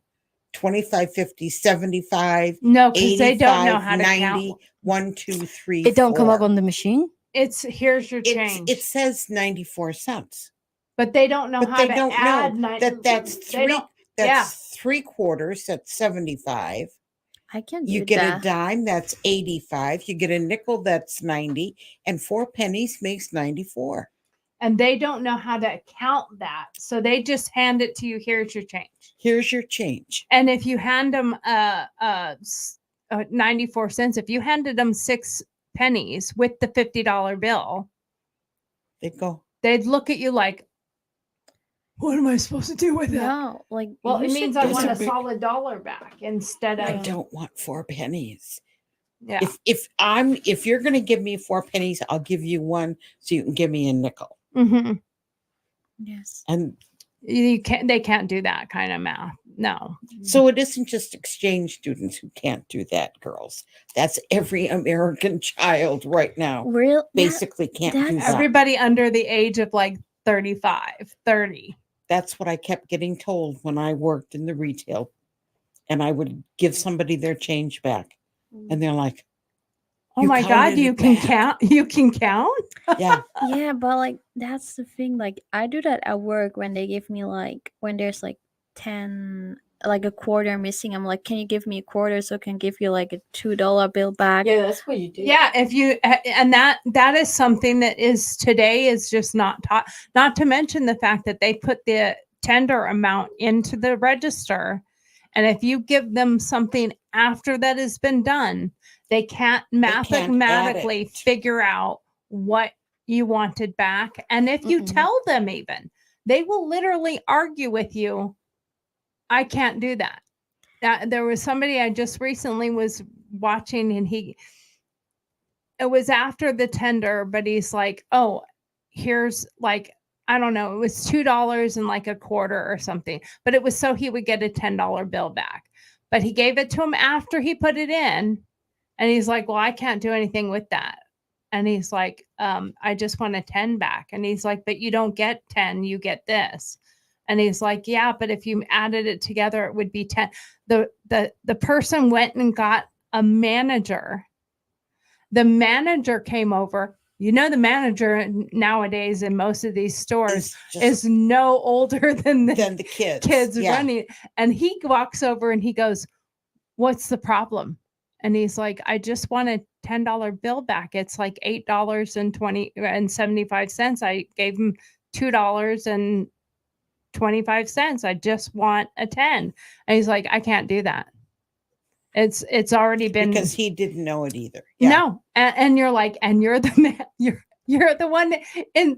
[SPEAKER 4] 25, 50, 75,
[SPEAKER 3] No, because they don't know
[SPEAKER 4] 85,
[SPEAKER 3] how to
[SPEAKER 4] 90,
[SPEAKER 3] count.
[SPEAKER 4] 1, 2, 3,
[SPEAKER 2] It don't come up
[SPEAKER 4] 4.
[SPEAKER 2] on the machine.
[SPEAKER 3] It's here's your change.
[SPEAKER 4] It says 94 cents.
[SPEAKER 3] but they don't know
[SPEAKER 4] But
[SPEAKER 3] how
[SPEAKER 4] they
[SPEAKER 3] to
[SPEAKER 4] don't
[SPEAKER 3] add
[SPEAKER 4] know that that's
[SPEAKER 3] they
[SPEAKER 4] three.
[SPEAKER 3] don't-
[SPEAKER 4] That's
[SPEAKER 3] yeah.
[SPEAKER 4] 3/4. That's 75.
[SPEAKER 1] I can do
[SPEAKER 4] You get
[SPEAKER 1] that.
[SPEAKER 4] a dime. That's 85. You get a nickel. That's 90. And 4 pennies makes 94.
[SPEAKER 3] and they don't know how to count that. So they just hand it to you. Here's your change.
[SPEAKER 4] Here's your change.
[SPEAKER 3] And if you hand them 94 cents, if you handed them 6 pennies with the $50 bill,
[SPEAKER 4] They go.
[SPEAKER 3] they'd look at you like, what am I supposed to do with that?
[SPEAKER 1] No, like
[SPEAKER 3] Well,
[SPEAKER 1] you
[SPEAKER 3] it
[SPEAKER 1] should
[SPEAKER 3] means I
[SPEAKER 1] do
[SPEAKER 3] want a
[SPEAKER 4] Doesn't
[SPEAKER 1] that.
[SPEAKER 4] re-
[SPEAKER 3] solid dollar back instead
[SPEAKER 4] I
[SPEAKER 3] of
[SPEAKER 4] don't want 4 pennies.
[SPEAKER 3] yeah.
[SPEAKER 4] If you're going to give me 4 pennies, I'll give you one so you can give me a nickel.
[SPEAKER 3] Mm-hmm.
[SPEAKER 1] Yes.
[SPEAKER 4] And
[SPEAKER 3] They can't do that kind of math. No.
[SPEAKER 4] so it isn't just exchange students who can't do that, girls. That's every American child right now.
[SPEAKER 1] Real
[SPEAKER 4] Basically can't do
[SPEAKER 1] that's-
[SPEAKER 4] that.
[SPEAKER 3] Everybody under the age of like 35, 30.
[SPEAKER 4] That's what I kept getting told when I worked in the retail and I would give somebody their change back, and they're like,
[SPEAKER 3] Oh
[SPEAKER 4] "You
[SPEAKER 3] my God,
[SPEAKER 4] counted
[SPEAKER 3] you
[SPEAKER 4] it
[SPEAKER 3] can
[SPEAKER 4] back."
[SPEAKER 3] count. You can count.
[SPEAKER 4] Yeah,
[SPEAKER 1] Yeah, but like that's the thing. Like I do that at work when they give me like when there's like 10 like a quarter missing. I'm like, can you give me a quarter so I can give you like a $2 bill back?
[SPEAKER 2] Yeah, that's what you do.
[SPEAKER 3] Yeah, if you and that is something that is today is just not taught. Not to mention the fact that they put the tender amount into the register, and if you give them something after that has been done, they can't
[SPEAKER 4] add
[SPEAKER 3] mathematically
[SPEAKER 4] it.
[SPEAKER 3] figure out what you wanted back. And if you
[SPEAKER 4] Mm-mm.
[SPEAKER 3] tell them, even they will literally argue with you. I can't do that. There was somebody I just recently was watching, and it was after the tender, but he's like, oh, here's like, I don't know, it was $2 and like a quarter or something, but it was so he would get a $10 bill back. But he gave it to him after he put it in. And he's like, well, I can't do anything with that. And he's like, I just want a 10 back. And he's like, but you don't get 10, you get this. And he's like, yeah, but if you added it together, it would be 10. The person went and got a manager. The manager came over. You know, the manager nowadays in most of these stores
[SPEAKER 4] It's just
[SPEAKER 3] is no older than the
[SPEAKER 4] than the kids.
[SPEAKER 3] kids
[SPEAKER 4] Yeah.
[SPEAKER 3] running. And he walks over and he goes, what's the problem? And he's like, I just want a $10 bill back. It's like $8.75. I gave him $2.25. I just want a 10. And he's like, I can't do that. It's already been
[SPEAKER 4] Because he didn't know it either. Yeah.
[SPEAKER 3] no. And you're like, and you're the man, you're the one in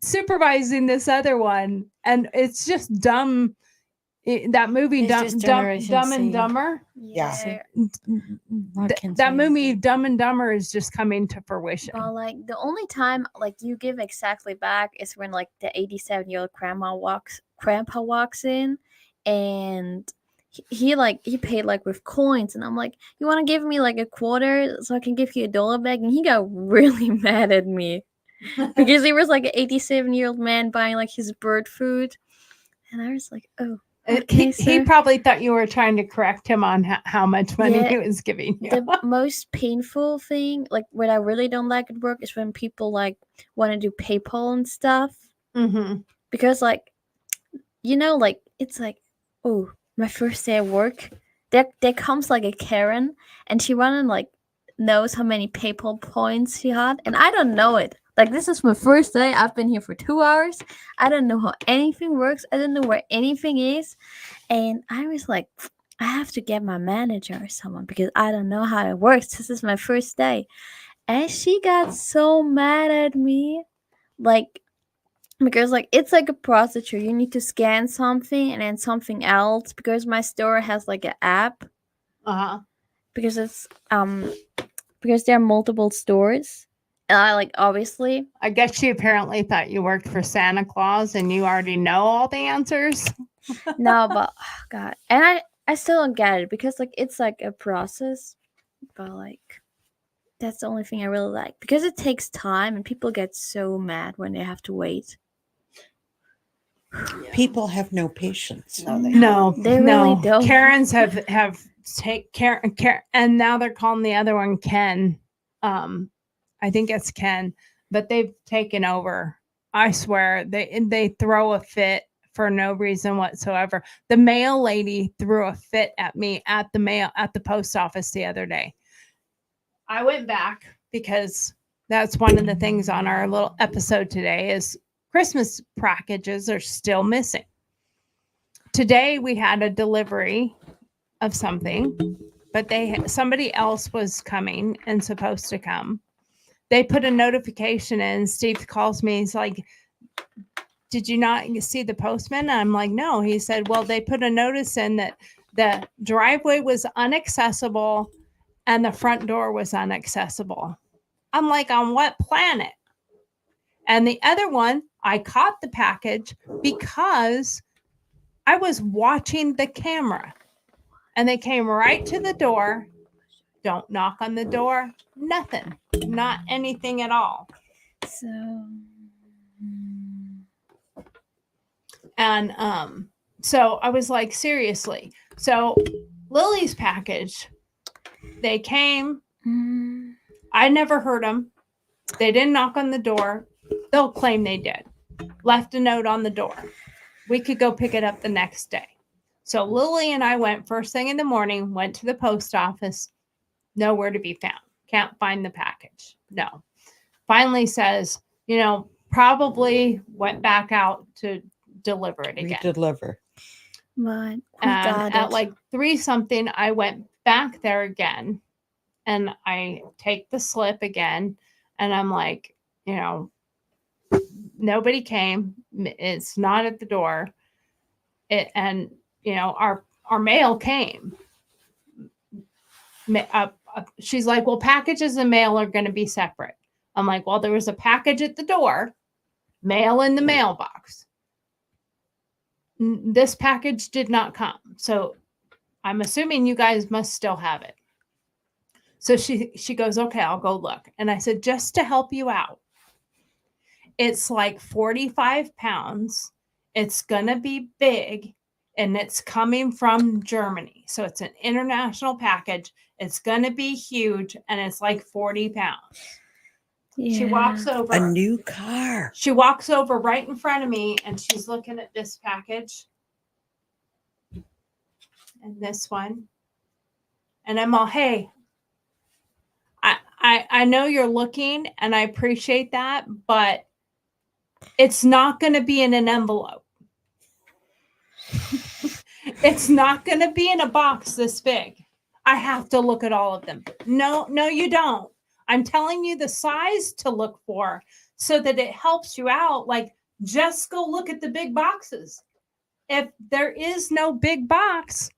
[SPEAKER 3] supervising this other one. And it's just dumb. That movie,
[SPEAKER 2] It's just
[SPEAKER 3] Dumb
[SPEAKER 2] Generation
[SPEAKER 3] and
[SPEAKER 2] C.
[SPEAKER 3] Dumber.
[SPEAKER 4] Yeah.
[SPEAKER 3] That movie Dumb and Dumber is just coming to fruition.
[SPEAKER 1] But like the only time like you give exactly back is when like the 87-year-old grandpa walks in, and he paid like with coins, and I'm like, you want to give me like a quarter so I can give you $1 back? And he got really mad at me because he was like an 87-year-old man buying like his bird food, and I was like, oh. Okay,
[SPEAKER 3] he
[SPEAKER 1] sir.
[SPEAKER 3] probably thought you were trying to correct him on how much money
[SPEAKER 1] Yeah,
[SPEAKER 3] he was giving you.
[SPEAKER 1] The most painful thing, like what I really don't like at work, is when people like want to do PayPal and stuff.
[SPEAKER 3] Mm-hmm.
[SPEAKER 1] Because like, you know, like it's like, oh, my first day at work, there comes like a Karen, and she wanna like knows how many PayPal points she had, and I don't know it. Like this is my first day. I've been here for 2 hours. I don't know how anything works. I don't know where anything is, and I was like, I have to get my manager or someone because I don't know how it works. This is my first day. And she got so mad at me. Like, because like it's like a procedure. You need to scan something and then something else because my store has like an app
[SPEAKER 3] Uh-huh.
[SPEAKER 1] because it's because there are multiple stores. And I like obviously
[SPEAKER 3] I guess she apparently thought you worked for Santa Claus and you already know all the answers.
[SPEAKER 1] no, but oh, God, and I still don't get it because like it's like a process, but like that's the only thing I really like because it takes time and people get so mad when they have to wait.
[SPEAKER 4] People have no patience.
[SPEAKER 3] No,
[SPEAKER 1] They really don't.
[SPEAKER 3] Karens have take Karen, and now they're calling the other one Ken. I think it's Ken, but they've taken over. I swear they throw a fit for no reason whatsoever. The mail lady threw a fit at me at the post office the other day. I went back because that's one of the things on our little episode today is Christmas packages are still missing. Today we had a delivery of something, but somebody else was coming and supposed to come. They put a notification in. Steve calls me. He's like, did you not see the postman? I'm like, no. He said, well, they put a notice in that the driveway was inaccessible and the front door was inaccessible. I'm like, on what planet? And the other one, I caught the package because I was watching the camera and they came right to the door. Don't knock on the door. Nothing. Not anything at all.
[SPEAKER 1] So
[SPEAKER 3] And So I was like, seriously. So Lily's package, they came.
[SPEAKER 1] Mm.
[SPEAKER 3] I never heard them. They didn't knock on the door. They'll claim they did. Left a note on the door. We could go pick it up the next day. So Lily and I went first thing in the morning, went to the post office. Nowhere to be found. Can't find the package. No. Finally says, probably went back out to deliver it again.
[SPEAKER 4] Redeliver.
[SPEAKER 1] But who
[SPEAKER 3] And
[SPEAKER 1] got
[SPEAKER 3] at
[SPEAKER 1] it?
[SPEAKER 3] like 3 something, I went back there again and I take the slip again. And I'm like, nobody came. It's not at the door. Our mail came. She's like, well, packages and mail are going to be separate. I'm like, well, there was a package at the door, mail in the mailbox. This package did not come. So I'm assuming you guys must still have it. So she goes, okay, I'll go look. And I said, just to help you out, it's like 45 pounds. It's going to be big and it's coming from Germany. So it's an international package. It's going to be huge and it's like 40 pounds.
[SPEAKER 1] Yeah.
[SPEAKER 3] She walks over.
[SPEAKER 4] A new car.
[SPEAKER 3] She walks over right in front of me and she's looking at this package and this one. And I'm all, hey, I know you're looking and I appreciate that, but it's not going to be in an envelope. It's not going to be in a box this big. I have to look at all of them. No, you don't. I'm telling you the size to look for so that it helps you out. Like, just go look at the big boxes. If there is no big box,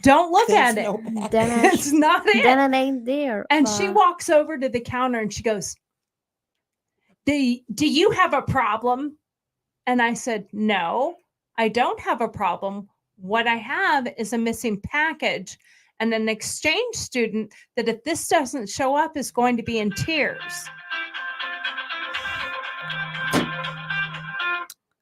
[SPEAKER 3] don't look
[SPEAKER 4] There's
[SPEAKER 3] at it.
[SPEAKER 4] no package.
[SPEAKER 1] Then
[SPEAKER 3] It's not it.
[SPEAKER 1] Then it ain't there.
[SPEAKER 3] And she
[SPEAKER 1] but-
[SPEAKER 3] walks over to the counter and she goes, do you have a problem? And I said, no, I don't have a problem. What I have is a missing package and an exchange student that if this doesn't show up is going to be in tears.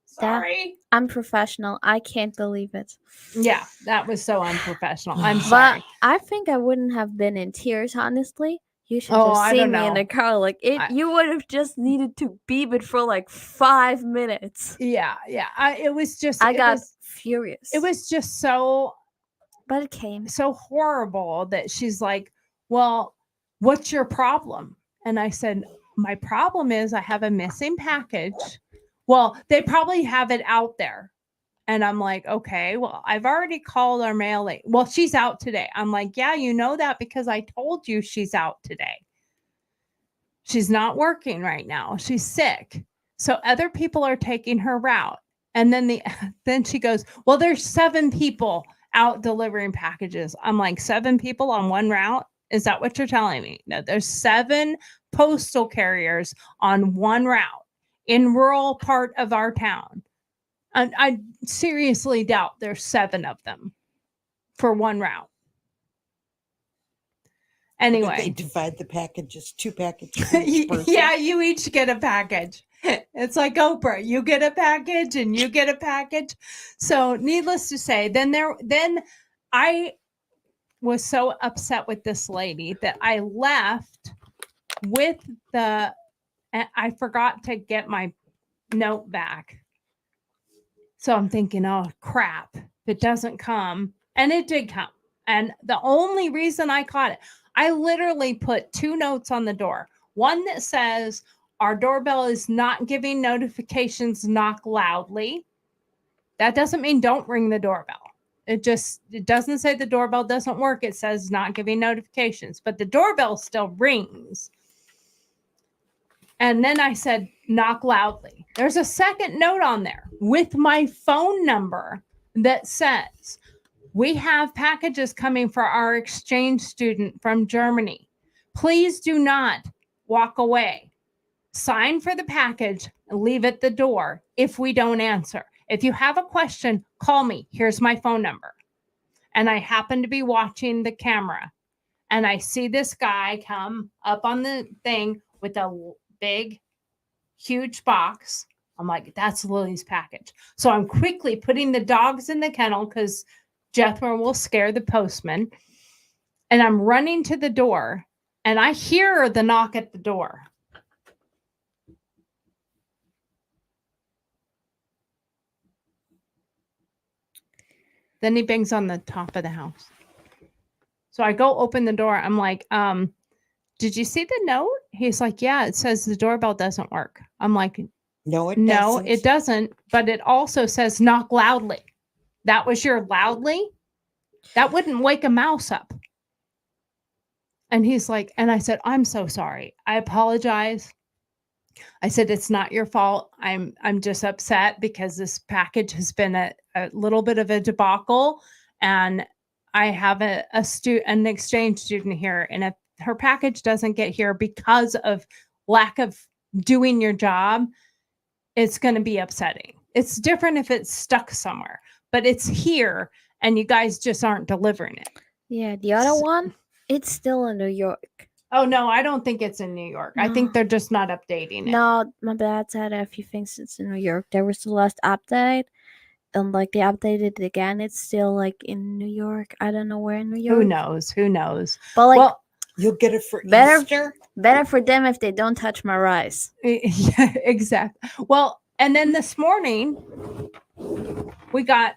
[SPEAKER 3] Sorry.
[SPEAKER 1] Unprofessional. I can't believe it.
[SPEAKER 3] Yeah, that was so unprofessional. I'm
[SPEAKER 1] But
[SPEAKER 3] sorry.
[SPEAKER 1] I think I wouldn't have been in tears, honestly. You should
[SPEAKER 3] Oh,
[SPEAKER 1] have
[SPEAKER 3] I
[SPEAKER 1] seen
[SPEAKER 3] don't
[SPEAKER 1] me in the
[SPEAKER 3] know.
[SPEAKER 1] car. Like you would have just needed to beep it for like 5 minutes.
[SPEAKER 3] Yeah. It was just
[SPEAKER 1] I got furious.
[SPEAKER 3] it was just so
[SPEAKER 1] but it came.
[SPEAKER 3] so horrible that she's like, well, what's your problem? And I said, my problem is I have a missing package. Well, they probably have it out there. And I'm like, okay, well, I've already called our mail lady. Well, she's out today. I'm like, yeah, you know that because I told you she's out today. She's not working right now. She's sick. So other people are taking her route. And then she goes, well, there's 7 people out delivering packages. I'm like, 7 people on one route? Is that what you're telling me? No, there's 7 postal carriers on one route in rural part of our town. And I seriously doubt there's 7 of them for one route. Anyway.
[SPEAKER 4] They divide the packages, 2 packages for each person.
[SPEAKER 3] Yeah, you each get a package. It's like Oprah. You get a package and you get a package. So needless to say, then I was so upset with this lady that I left with I forgot to get my note back. So I'm thinking, oh crap, if it doesn't come. And it did come. And the only reason I caught it, I literally put 2 notes on the door. One that says, our doorbell is not giving notifications, knock loudly. That doesn't mean don't ring the doorbell. It doesn't say the doorbell doesn't work. It says not giving notifications, but the doorbell still rings. And then I said, knock loudly. There's a second note on there with my phone number that says, we have packages coming for our exchange student from Germany. Please do not walk away. Sign for the package and leave at the door if we don't answer. If you have a question, call me. Here's my phone number. And I happen to be watching the camera. And I see this guy come up on the thing with a big, huge box. I'm like, that's Lily's package. So I'm quickly putting the dogs in the kennel because Jethro will scare the postman. And I'm running to the door and I hear the knock at the door. Then he bangs on the top of the house. So I go open the door. I'm like, did you see the note? He's like, yeah, it says the doorbell doesn't work. I'm like,
[SPEAKER 4] No, it
[SPEAKER 3] no,
[SPEAKER 4] doesn't.
[SPEAKER 3] it doesn't. But it also says knock loudly. That was your loudly? That wouldn't wake a mouse up. And he's like, and I said, I'm so sorry. I apologize. I said, it's not your fault. I'm just upset because this package has been a little bit of a debacle. And I have an exchange student here. And if her package doesn't get here because of lack of doing your job, it's going to be upsetting. It's different if it's stuck somewhere, but it's here and you guys just aren't delivering it.
[SPEAKER 1] Yeah, the other one, it's still in New York.
[SPEAKER 3] Oh, no, I don't think it's in New York. I think
[SPEAKER 1] No.
[SPEAKER 3] they're just not updating it.
[SPEAKER 1] No, my dad said if he thinks it's in New York, there was the last update, and like they updated it again. It's still like in New York. I don't know where in New York.
[SPEAKER 3] Who knows? Who knows?
[SPEAKER 1] But like
[SPEAKER 3] Well,
[SPEAKER 4] You'll get it for
[SPEAKER 1] better-
[SPEAKER 4] Easter.
[SPEAKER 1] better for them if they don't touch my rice.
[SPEAKER 3] yeah, exactly. Well, and then this morning, we got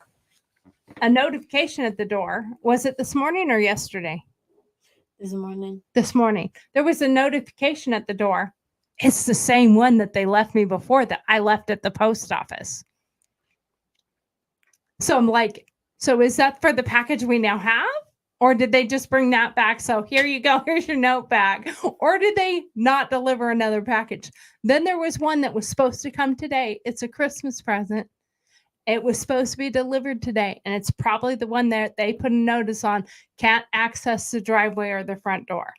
[SPEAKER 3] a notification at the door. Was it this morning or yesterday?
[SPEAKER 2] This morning.
[SPEAKER 3] This morning. There was a notification at the door. It's the same one that they left me before that I left at the post office. So I'm like, so is that for the package we now have? Or did they just bring that back? So here you go. Here's your note back. Or did they not deliver another package? Then there was one that was supposed to come today. It's a Christmas present. It was supposed to be delivered today. And it's probably the one that they put a notice on, can't access the driveway or the front door.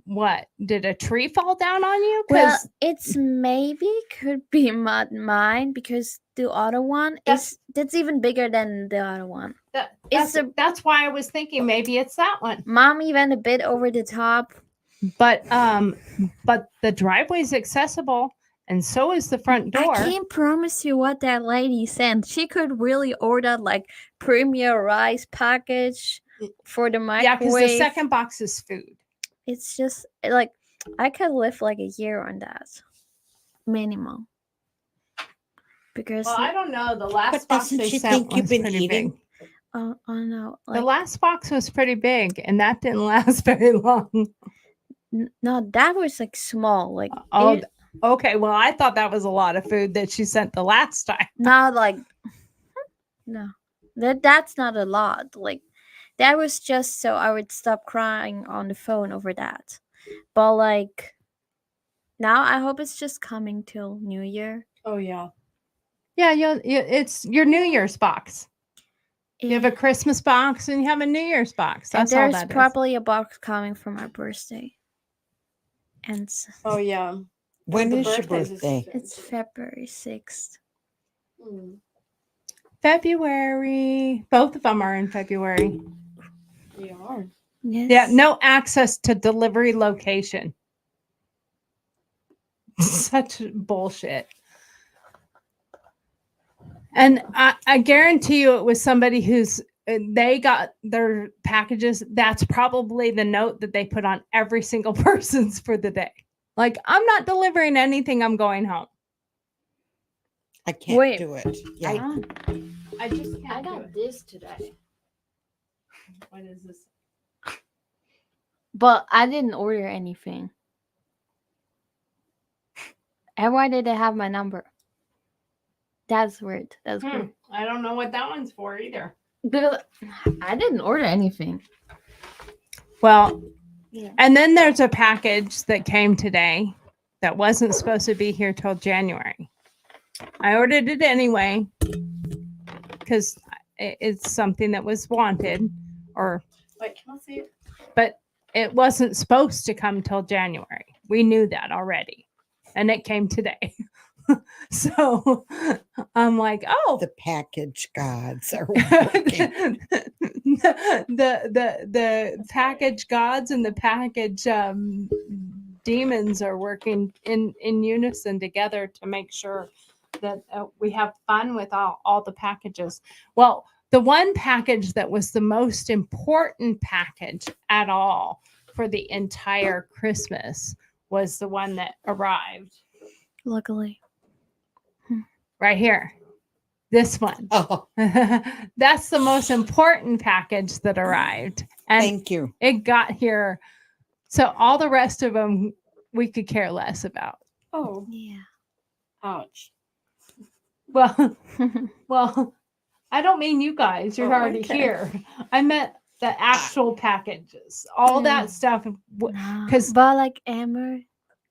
[SPEAKER 3] What? Did a tree fall down on you?
[SPEAKER 1] Well, it's maybe could be mine because the other one that's even bigger than the other one.
[SPEAKER 3] That's why I was thinking maybe it's that one.
[SPEAKER 1] Mommy went a bit over the top.
[SPEAKER 3] But the driveway's accessible and so is the front door.
[SPEAKER 1] I can't promise you what that lady sent. She could really order like premier rice package for the microwave.
[SPEAKER 3] Yeah, because the second box is food.
[SPEAKER 1] It's just like I could live like a year on that minimum. Because
[SPEAKER 3] Well, I don't know. The last
[SPEAKER 4] But
[SPEAKER 3] box
[SPEAKER 4] doesn't
[SPEAKER 3] they
[SPEAKER 4] she
[SPEAKER 3] sent
[SPEAKER 4] think you've
[SPEAKER 3] was
[SPEAKER 4] been
[SPEAKER 3] pretty
[SPEAKER 4] eating?
[SPEAKER 3] big.
[SPEAKER 1] oh no,
[SPEAKER 3] The
[SPEAKER 1] like
[SPEAKER 3] last box was pretty big, and that didn't last very long.
[SPEAKER 1] no, that was like small. Like
[SPEAKER 3] Oh, okay. Well, I thought that was a lot of food that she sent the last time.
[SPEAKER 1] not like no, that's not a lot. Like that was just so I would stop crying on the phone over that. But like now, I hope it's just coming till New Year.
[SPEAKER 2] Oh yeah.
[SPEAKER 3] Yeah, it's your New Year's box. You have a Christmas box and you have a New Year's box.
[SPEAKER 1] and
[SPEAKER 3] That's all
[SPEAKER 1] there's
[SPEAKER 3] that is.
[SPEAKER 1] probably a box coming for my birthday. And
[SPEAKER 2] Oh yeah.
[SPEAKER 4] When
[SPEAKER 2] The
[SPEAKER 4] is your
[SPEAKER 2] birthdays is-
[SPEAKER 4] birthday?
[SPEAKER 1] it's February 6th.
[SPEAKER 2] Mm,
[SPEAKER 3] February. Both of them are in February.
[SPEAKER 2] they are.
[SPEAKER 1] Yes.
[SPEAKER 3] Yeah, no access to delivery location. Such bullshit. And I guarantee you it was somebody who's they got their packages. That's probably the note that they put on every single person's for the day. Like, I'm not delivering anything. I'm going home.
[SPEAKER 4] I can't
[SPEAKER 1] Wait.
[SPEAKER 4] do it. Yeah.
[SPEAKER 3] I just can't do it.
[SPEAKER 1] this today.
[SPEAKER 3] What is this?
[SPEAKER 1] But I didn't order anything. And why did they have my number? That's weird. That's weird.
[SPEAKER 3] I don't know what that one's for either.
[SPEAKER 1] Because I didn't order anything.
[SPEAKER 3] Well,
[SPEAKER 1] Yeah.
[SPEAKER 3] and then there's a package that came today that wasn't supposed to be here till January. I ordered it anyway because it's something that was wanted,
[SPEAKER 2] Wait, can I see it?
[SPEAKER 3] but it wasn't supposed to come till January. We knew that already, and it came today. So I'm like, oh,
[SPEAKER 4] The package gods are working.
[SPEAKER 3] the package gods and the package demons are working in unison together to make sure that we have fun with all the packages. Well, the one package that was the most important package at all for the entire Christmas was the one that arrived
[SPEAKER 1] Luckily.
[SPEAKER 3] right here. This one.
[SPEAKER 4] Oh,
[SPEAKER 3] That's the most important package that arrived. And
[SPEAKER 4] thank you.
[SPEAKER 3] it got here. So all the rest of them we could care less about.
[SPEAKER 2] Oh,
[SPEAKER 1] Yeah.
[SPEAKER 2] ouch.
[SPEAKER 3] Well, well, I don't mean you guys. You're
[SPEAKER 2] Oh,
[SPEAKER 3] already
[SPEAKER 2] okay.
[SPEAKER 3] here. I meant the actual packages. All that stuff.
[SPEAKER 1] No.
[SPEAKER 3] 'Cause
[SPEAKER 1] But like Amber,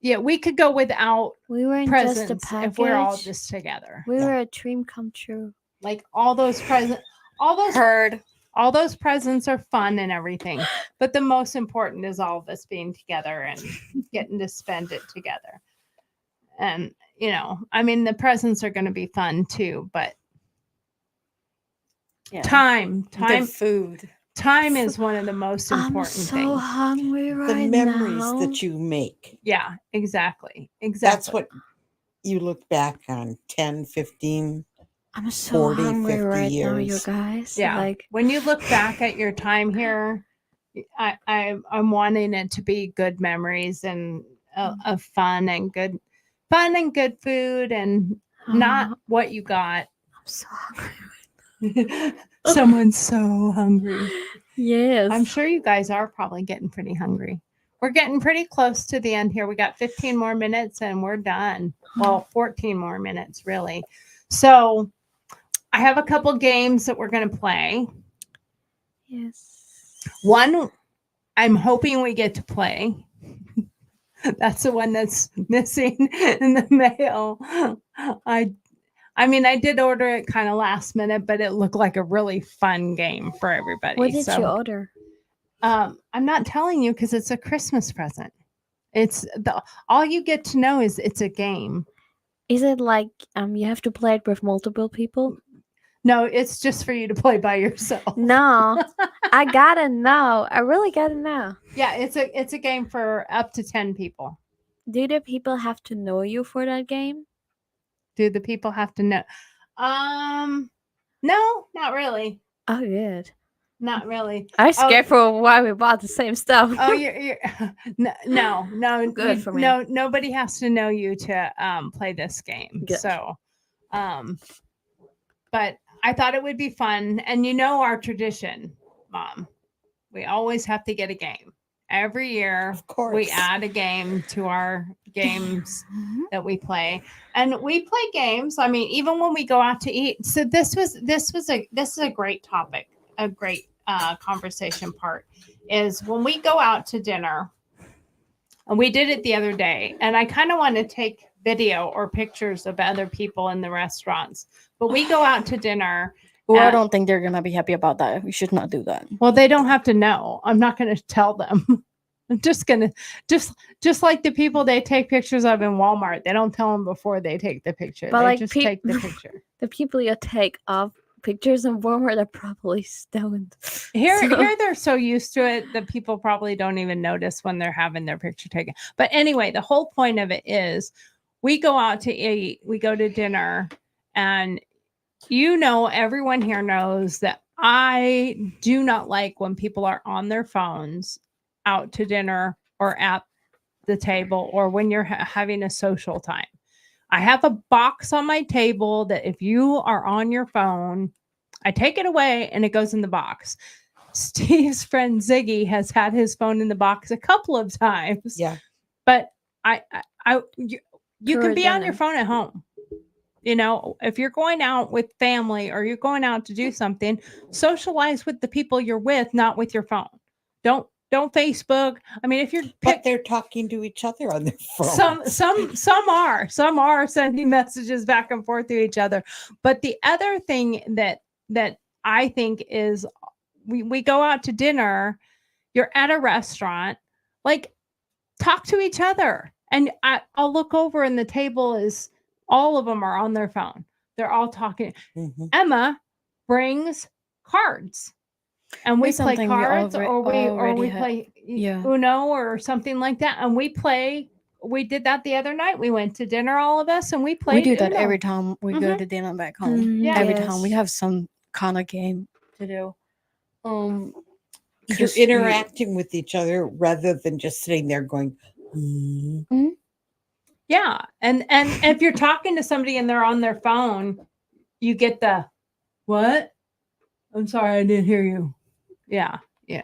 [SPEAKER 3] yeah, we could go without
[SPEAKER 1] we weren't just a
[SPEAKER 3] presents
[SPEAKER 1] package.
[SPEAKER 3] if we're all just together.
[SPEAKER 1] we
[SPEAKER 4] Yeah.
[SPEAKER 1] were a dream come true.
[SPEAKER 3] Like all those
[SPEAKER 2] Heard.
[SPEAKER 3] all those presents are fun and everything, but the most important is all of us being together and getting to spend it together. And you know, I mean, the presents are going to be fun too, but
[SPEAKER 2] Yeah.
[SPEAKER 3] time
[SPEAKER 2] The food.
[SPEAKER 3] time is one of the most
[SPEAKER 1] I'm
[SPEAKER 3] important
[SPEAKER 1] so
[SPEAKER 3] things.
[SPEAKER 1] hungry right
[SPEAKER 4] The memories
[SPEAKER 1] now.
[SPEAKER 4] that you make.
[SPEAKER 3] Yeah, exactly.
[SPEAKER 4] That's what you look back on 10, 15.
[SPEAKER 1] I'm so
[SPEAKER 4] 40,
[SPEAKER 1] hungry
[SPEAKER 4] 50
[SPEAKER 1] right now, you
[SPEAKER 4] years.
[SPEAKER 1] guys.
[SPEAKER 3] Yeah.
[SPEAKER 1] Like,
[SPEAKER 3] When you look back at your time here, I'm wanting it to be good memories and of fun and good food and not what you got.
[SPEAKER 1] I'm so hungry.
[SPEAKER 3] Someone's so hungry.
[SPEAKER 1] Yes.
[SPEAKER 3] I'm sure you guys are probably getting pretty hungry. We're getting pretty close to the end here. We got 15 more minutes and we're done. Well, 14 more minutes, really. So I have a couple games that we're going to play.
[SPEAKER 1] Yes.
[SPEAKER 3] One, I'm hoping we get to play. That's the one that's missing in the mail. I mean, I did order it kind of last minute, but it looked like a really fun game for everybody.
[SPEAKER 1] What did you order?
[SPEAKER 3] I'm not telling you because it's a Christmas present. It's all you get to know is it's a game.
[SPEAKER 1] Is it like you have to play it with multiple people?
[SPEAKER 3] No, it's just for you to play by yourself.
[SPEAKER 1] No. I gotta know. I really gotta know.
[SPEAKER 3] Yeah, it's a game for up to 10 people.
[SPEAKER 1] Do the people have to know you for that game?
[SPEAKER 3] Do the people have to know? No, not really.
[SPEAKER 1] Oh, good.
[SPEAKER 3] Not really.
[SPEAKER 1] I was scared for a while we bought the same stuff.
[SPEAKER 3] Oh, you're no,
[SPEAKER 1] Good for me.
[SPEAKER 3] No, nobody has to know you to play this game.
[SPEAKER 1] Good.
[SPEAKER 3] So, but I thought it would be fun, and you know our tradition, Mom. We always have to get a game every year.
[SPEAKER 4] Of course.
[SPEAKER 3] We add a game to our games
[SPEAKER 1] Mhm.
[SPEAKER 3] that we play, and we play games. I mean, even when we go out to eat. So this is a great topic, a great conversation part is when we go out to dinner, and we did it the other day, and I kind of want to take video or pictures of other people in the restaurants, but we go out to dinner.
[SPEAKER 2] Well, I don't think they're gonna be happy about that. We should not do that.
[SPEAKER 3] Well, they don't have to know. I'm not going to tell them. I'm just going to just like the people they take pictures of in Walmart. They don't tell them before they take the picture.
[SPEAKER 1] But
[SPEAKER 3] they
[SPEAKER 1] like
[SPEAKER 3] just take the picture.
[SPEAKER 1] The people you take off pictures in Walmart are probably stoned.
[SPEAKER 3] Here
[SPEAKER 1] So-
[SPEAKER 3] they're so used to it that people probably don't even notice when they're having their picture taken. But anyway, the whole point of it is we go out to eat, we go to dinner, and you know, everyone here knows that I do not like when people are on their phones out to dinner or at the table or when you're having a social time. I have a box on my table that if you are on your phone, I take it away and it goes in the box. Steve's friend Ziggy has had his phone in the box a couple of times.
[SPEAKER 4] Yeah.
[SPEAKER 3] But you
[SPEAKER 1] For
[SPEAKER 3] can
[SPEAKER 1] a
[SPEAKER 3] be on your
[SPEAKER 1] dinner.
[SPEAKER 3] phone at home. You know, if you're going out with family or you're going out to do something, socialize with the people you're with, not with your phone. Don't Facebook. I mean, if you're
[SPEAKER 4] But they're talking to each other on their phone.
[SPEAKER 3] some are sending messages back and forth to each other. But the other thing that I think is we go out to dinner, you're at a restaurant, like talk to each other. And I'll look over and the table is all of them are on their phone. They're all talking.
[SPEAKER 4] Mhm.
[SPEAKER 3] Emma brings cards. and we
[SPEAKER 2] It's
[SPEAKER 3] play
[SPEAKER 2] something we
[SPEAKER 3] cards, or we
[SPEAKER 2] already
[SPEAKER 3] play
[SPEAKER 2] yeah.
[SPEAKER 3] Uno or something like that, and we play. We did that the other night. We went to dinner, all of us, and we
[SPEAKER 2] We
[SPEAKER 3] played.
[SPEAKER 2] do that
[SPEAKER 3] Uno.
[SPEAKER 2] every time we go
[SPEAKER 3] Mhm.
[SPEAKER 2] to dinner back home.
[SPEAKER 3] Yeah.
[SPEAKER 2] Every time we
[SPEAKER 1] Yes.
[SPEAKER 2] have some kind of game to do.
[SPEAKER 4] You're
[SPEAKER 2] 'Cause you-
[SPEAKER 4] interacting with each other rather than just sitting there going,
[SPEAKER 3] Yeah, and if you're talking to somebody and they're on their phone, you get the what? I'm sorry, I didn't hear you. Yeah,
[SPEAKER 2] you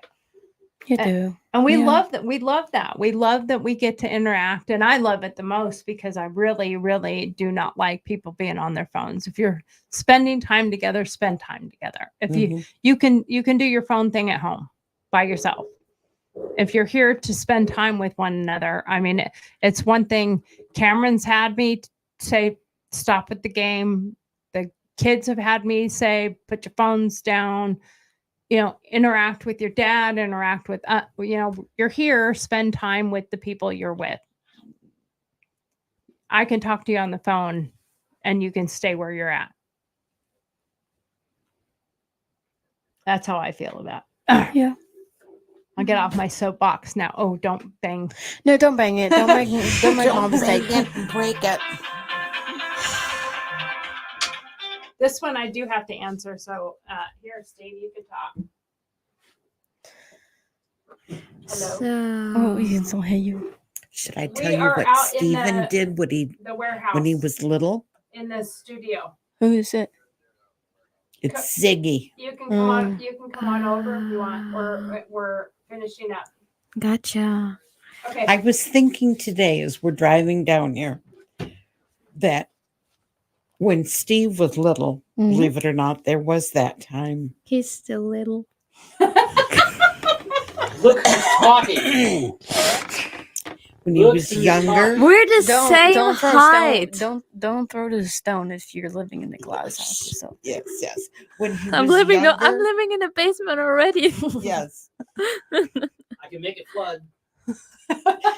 [SPEAKER 3] and-
[SPEAKER 2] do.
[SPEAKER 3] and we
[SPEAKER 2] Yeah.
[SPEAKER 3] love that. We love that. We love that we get to interact, and I love it the most because I really, really do not like people being on their phones. If you're spending time together, spend time together. If you can do your phone thing at home by yourself. If you're here to spend time with one another, I mean, it's one thing. Cameron's had me say, stop at the game. The kids have had me say, put your phones down, interact with your dad, interact with, you're here, spend time with the people you're with. I can talk to you on the phone and you can stay where you're at. That's how I feel about it.
[SPEAKER 2] Yeah.
[SPEAKER 3] I'll get off my soapbox now. Oh, don't bang.
[SPEAKER 2] No, don't bang it. Don't make don't make my
[SPEAKER 4] don't
[SPEAKER 2] mistake.
[SPEAKER 4] break it and break it.
[SPEAKER 3] This one I do have to answer. So here, Steve, you can talk. Hello.
[SPEAKER 2] Oh, we
[SPEAKER 1] So
[SPEAKER 2] can still hear you.
[SPEAKER 4] Should I
[SPEAKER 3] We
[SPEAKER 4] tell you
[SPEAKER 3] are
[SPEAKER 4] what
[SPEAKER 3] out in
[SPEAKER 4] Steven
[SPEAKER 3] the-
[SPEAKER 4] did
[SPEAKER 3] The warehouse.
[SPEAKER 4] when he was little?
[SPEAKER 3] in the studio.
[SPEAKER 2] Who is it?
[SPEAKER 4] It's Ziggy.
[SPEAKER 3] You can come on. You can come on over if you want. We're finishing up.
[SPEAKER 1] gotcha.
[SPEAKER 3] Okay.
[SPEAKER 4] I was thinking today as we're driving down here that when Steve was little,
[SPEAKER 2] Mhm.
[SPEAKER 4] believe it or not, there was that time.
[SPEAKER 1] He's still little.
[SPEAKER 5] Look who's talking.
[SPEAKER 4] When he
[SPEAKER 5] Look
[SPEAKER 4] was
[SPEAKER 5] who's
[SPEAKER 4] younger,
[SPEAKER 1] We're the same
[SPEAKER 2] throw
[SPEAKER 1] height.
[SPEAKER 2] don't throw the stone if you're living in the glass house yourself.
[SPEAKER 4] yes. When he
[SPEAKER 1] I'm
[SPEAKER 4] was
[SPEAKER 1] living.
[SPEAKER 4] younger,
[SPEAKER 1] I'm living in a basement already.
[SPEAKER 4] yes,
[SPEAKER 5] I can make it flood.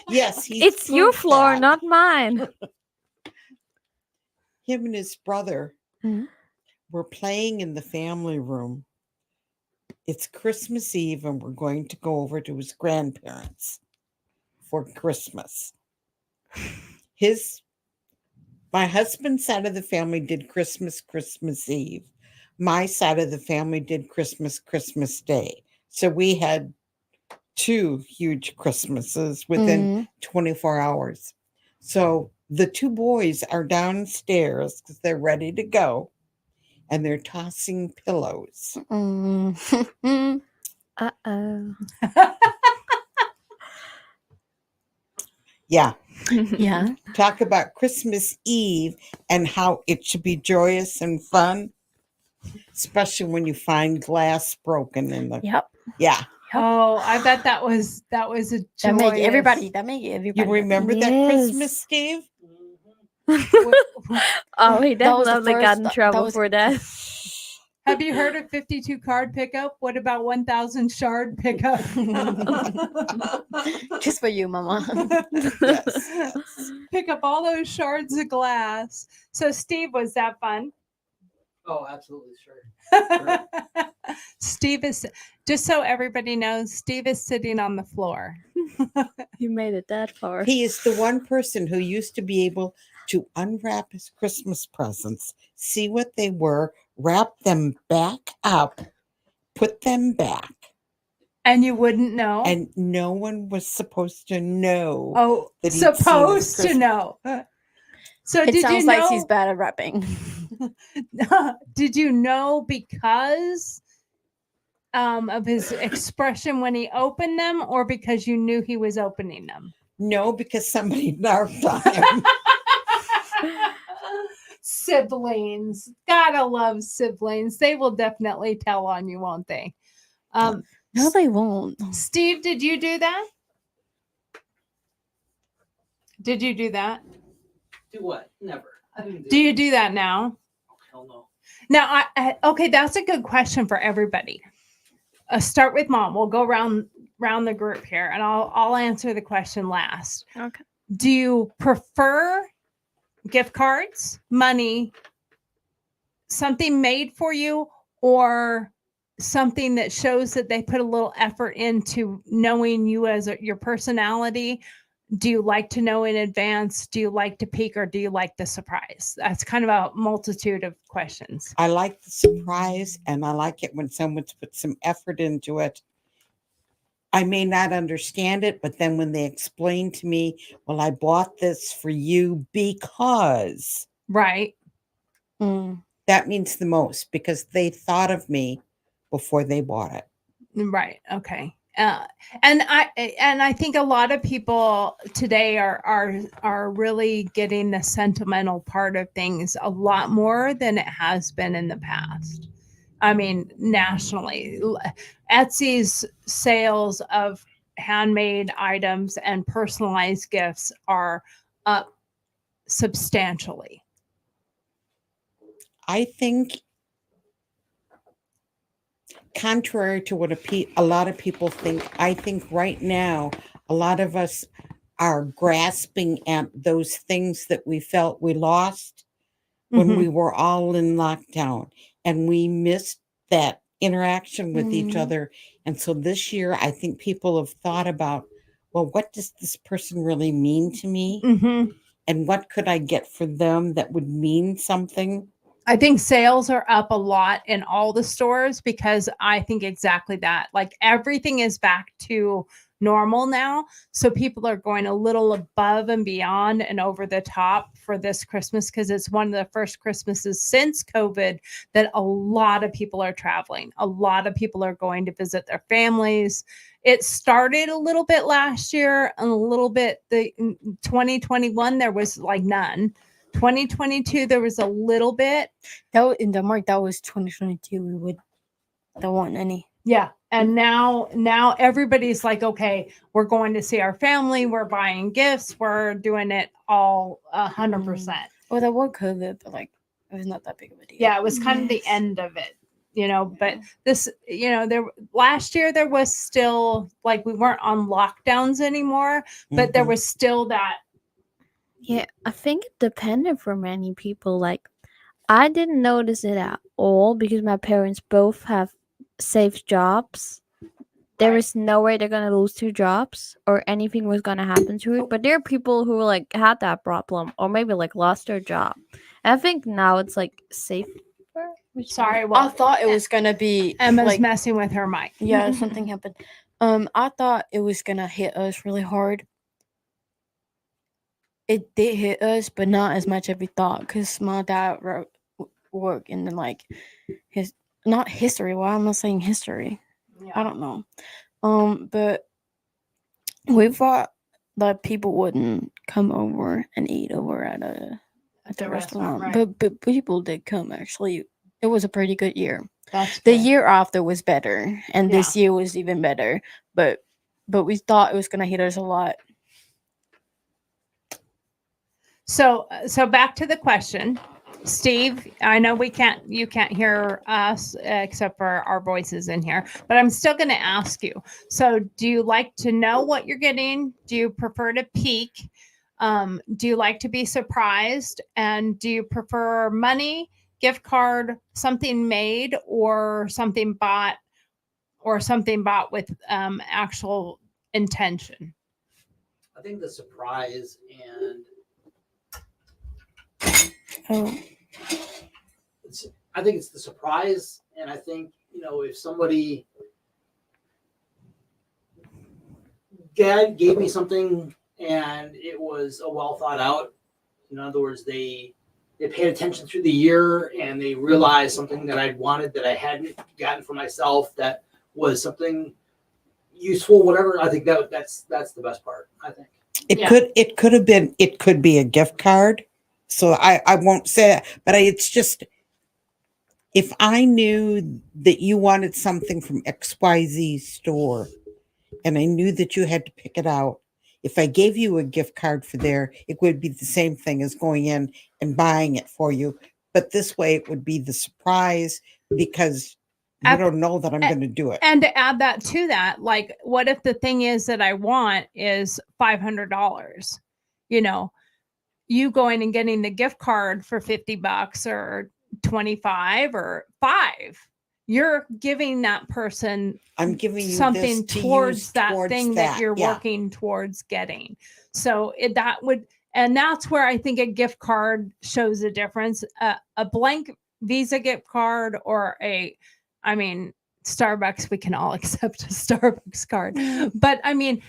[SPEAKER 4] yes, he
[SPEAKER 1] It's your
[SPEAKER 4] proved
[SPEAKER 1] floor,
[SPEAKER 4] that.
[SPEAKER 1] not mine.
[SPEAKER 4] Him and his brother
[SPEAKER 2] Mhm.
[SPEAKER 4] were playing in the family room. It's Christmas Eve, and we're going to go over to his grandparents for Christmas. My husband's side of the family did Christmas Eve. My side of the family did Christmas Day. So we had 2 huge Christmases within 24 hours. So the 2 boys are downstairs because they're ready to go, and they're tossing pillows.
[SPEAKER 2] Mm.
[SPEAKER 1] Uh-oh.
[SPEAKER 4] Yeah.
[SPEAKER 2] Yeah.
[SPEAKER 4] Talk about Christmas Eve and how it should be joyous and fun, especially when you find glass broken in the.
[SPEAKER 2] Yep.
[SPEAKER 4] Yeah.
[SPEAKER 3] Oh, I bet that was a joyous.
[SPEAKER 2] That make everybody.
[SPEAKER 4] You remember that
[SPEAKER 1] Yes.
[SPEAKER 4] Christmas, Steve?
[SPEAKER 1] Oh, he
[SPEAKER 2] That was the
[SPEAKER 1] definitely got in
[SPEAKER 2] first-
[SPEAKER 1] trouble
[SPEAKER 2] that was-
[SPEAKER 1] for that.
[SPEAKER 3] Have you heard of 52 card pickup? What about 1,000 shard pickup?
[SPEAKER 2] Just for you, Mama.
[SPEAKER 4] Yes.
[SPEAKER 3] Pick up all those shards of glass. So, Steve, was that fun?
[SPEAKER 5] Oh, absolutely, sure.
[SPEAKER 3] Steve is, just so everybody knows, Steve is sitting on the floor.
[SPEAKER 1] You made it that far.
[SPEAKER 4] He is the one person who used to be able to unwrap his Christmas presents, see what they were, wrap them back up, put them back,
[SPEAKER 3] And you wouldn't know?
[SPEAKER 4] and no one was supposed to know.
[SPEAKER 3] Oh,
[SPEAKER 4] that he'd seen his
[SPEAKER 3] supposed to
[SPEAKER 4] Christmas-
[SPEAKER 3] know. So
[SPEAKER 2] It
[SPEAKER 3] did
[SPEAKER 2] sounds
[SPEAKER 3] you
[SPEAKER 2] like
[SPEAKER 3] know?
[SPEAKER 2] he's bad at rapping.
[SPEAKER 3] Did you know because of his expression when he opened them, or because you knew he was opening them?
[SPEAKER 4] No, because somebody narked on him.
[SPEAKER 3] Siblings, gotta love siblings. They will definitely tell on you, won't they?
[SPEAKER 2] No, they won't.
[SPEAKER 3] Steve, did you do that? Did you do that?
[SPEAKER 5] Do what? Never. I didn't
[SPEAKER 3] Do you do that now?
[SPEAKER 5] Hell no.
[SPEAKER 3] Now, okay, that's a good question for everybody. Start with Mom. We'll go round the group here, and I'll answer the question last.
[SPEAKER 1] Okay.
[SPEAKER 3] Do you prefer gift cards, money, something made for you, or something that shows that they put a little effort into knowing you as your personality? Do you like to know in advance? Do you like to peek, or do you like the surprise? That's kind of a multitude of questions.
[SPEAKER 4] I like the surprise, and I like it when someone's put some effort into it. I may not understand it, but then when they explain to me, well, I bought this for you because
[SPEAKER 3] Right.
[SPEAKER 2] Mm.
[SPEAKER 4] that means the most because they thought of me before they bought it.
[SPEAKER 3] Right. Okay. And I think a lot of people today are really getting the sentimental part of things a lot more than it has been in the past. I mean, nationally, Etsy's sales of handmade items and personalized gifts are up substantially.
[SPEAKER 4] I think, contrary to what a lot of people think, I think right now a lot of us are grasping at those things that we felt we lost when
[SPEAKER 3] Mhm.
[SPEAKER 4] we were all in lockdown, and we missed that interaction with each
[SPEAKER 2] Mm.
[SPEAKER 4] other. And so this year, I think people have thought about, well, what does this person really mean to me?
[SPEAKER 3] Mhm.
[SPEAKER 4] And what could I get for them that would mean something?
[SPEAKER 3] I think sales are up a lot in all the stores because I think exactly that. Like everything is back to normal now. So people are going a little above and beyond and over the top for this Christmas because it's one of the first Christmases since COVID that a lot of people are traveling. A lot of people are going to visit their families. It started a little bit last year and a little bit the 2021 there was like none. 2022 there was a little bit.
[SPEAKER 2] That was, in Denmark, that was 2022. We would don't want any.
[SPEAKER 3] Yeah. And now everybody's like, okay, we're going to see our family, we're buying gifts, we're doing it all 100%.
[SPEAKER 2] Well, there was COVID, but like it was not that big of a deal.
[SPEAKER 3] Yeah, it was kind of the
[SPEAKER 1] Yes.
[SPEAKER 3] end of it, but this, there last year there was still like we weren't on lockdowns anymore, but there
[SPEAKER 4] Mhm.
[SPEAKER 3] was still that.
[SPEAKER 1] Yeah, I think it depended for many people. Like, I didn't notice it at all because my parents both have safe jobs. There
[SPEAKER 3] Right.
[SPEAKER 1] is no way they're gonna lose their jobs or anything was gonna happen to it. But there are people who like had that problem or maybe like lost their job. And I think now it's like safer.
[SPEAKER 3] Sorry,
[SPEAKER 2] I
[SPEAKER 3] well,
[SPEAKER 2] thought it was gonna be
[SPEAKER 3] Emma's
[SPEAKER 2] like
[SPEAKER 3] messing with her mic.
[SPEAKER 2] yeah, something happened. I thought it was gonna hit us really hard. It did hit us, but not as much as we thought. Because my dad work in the, like his not history. Why am I saying history? I don't know. But we thought that people wouldn't come over and eat over at the restaurant.
[SPEAKER 3] right.
[SPEAKER 2] But people did come. Actually, it was a pretty good year.
[SPEAKER 3] That's
[SPEAKER 2] The
[SPEAKER 3] good.
[SPEAKER 2] year after was better, and
[SPEAKER 3] Yeah.
[SPEAKER 2] this year was even better. But we thought it was gonna hit us a lot.
[SPEAKER 3] So back to the question, Steve. I know you can't hear us except for our voices in here, but I'm still going to ask you. So, do you like to know what you're getting? Do you prefer to peek? Do you like to be surprised? And do you prefer money, gift card, something made, or something bought, with actual intention?
[SPEAKER 5] I think the surprise and
[SPEAKER 2] Oh,
[SPEAKER 5] I think it's the surprise, and I think if somebody gave me something and it was a well thought out. In other words, they paid attention through the year and they realized something that I'd wanted that I hadn't gotten for myself that was something useful, whatever. I think that's the best part. I think.
[SPEAKER 3] Yeah.
[SPEAKER 4] It could be a gift card. So I won't say that, but it's just, if I knew that you wanted something from XYZ store and I knew that you had to pick it out, if I gave you a gift card for there, it would be the same thing as going in and buying it for you. But this way it would be the surprise because you
[SPEAKER 3] Ap-
[SPEAKER 4] don't know that I'm going to do it.
[SPEAKER 3] And to add that to that, like, what if the thing is that I want is $500? You going and getting the gift card for $50 or 25 or 5. you're giving that person
[SPEAKER 4] I'm giving you
[SPEAKER 3] something
[SPEAKER 4] this to
[SPEAKER 3] towards
[SPEAKER 4] use
[SPEAKER 3] that
[SPEAKER 4] towards
[SPEAKER 3] thing
[SPEAKER 4] that.
[SPEAKER 3] that you're
[SPEAKER 4] Yeah.
[SPEAKER 3] working towards getting. So that would, and that's where I think a gift card shows a difference. A blank Visa gift card or I mean, Starbucks, we can all accept a Starbucks card, but I mean,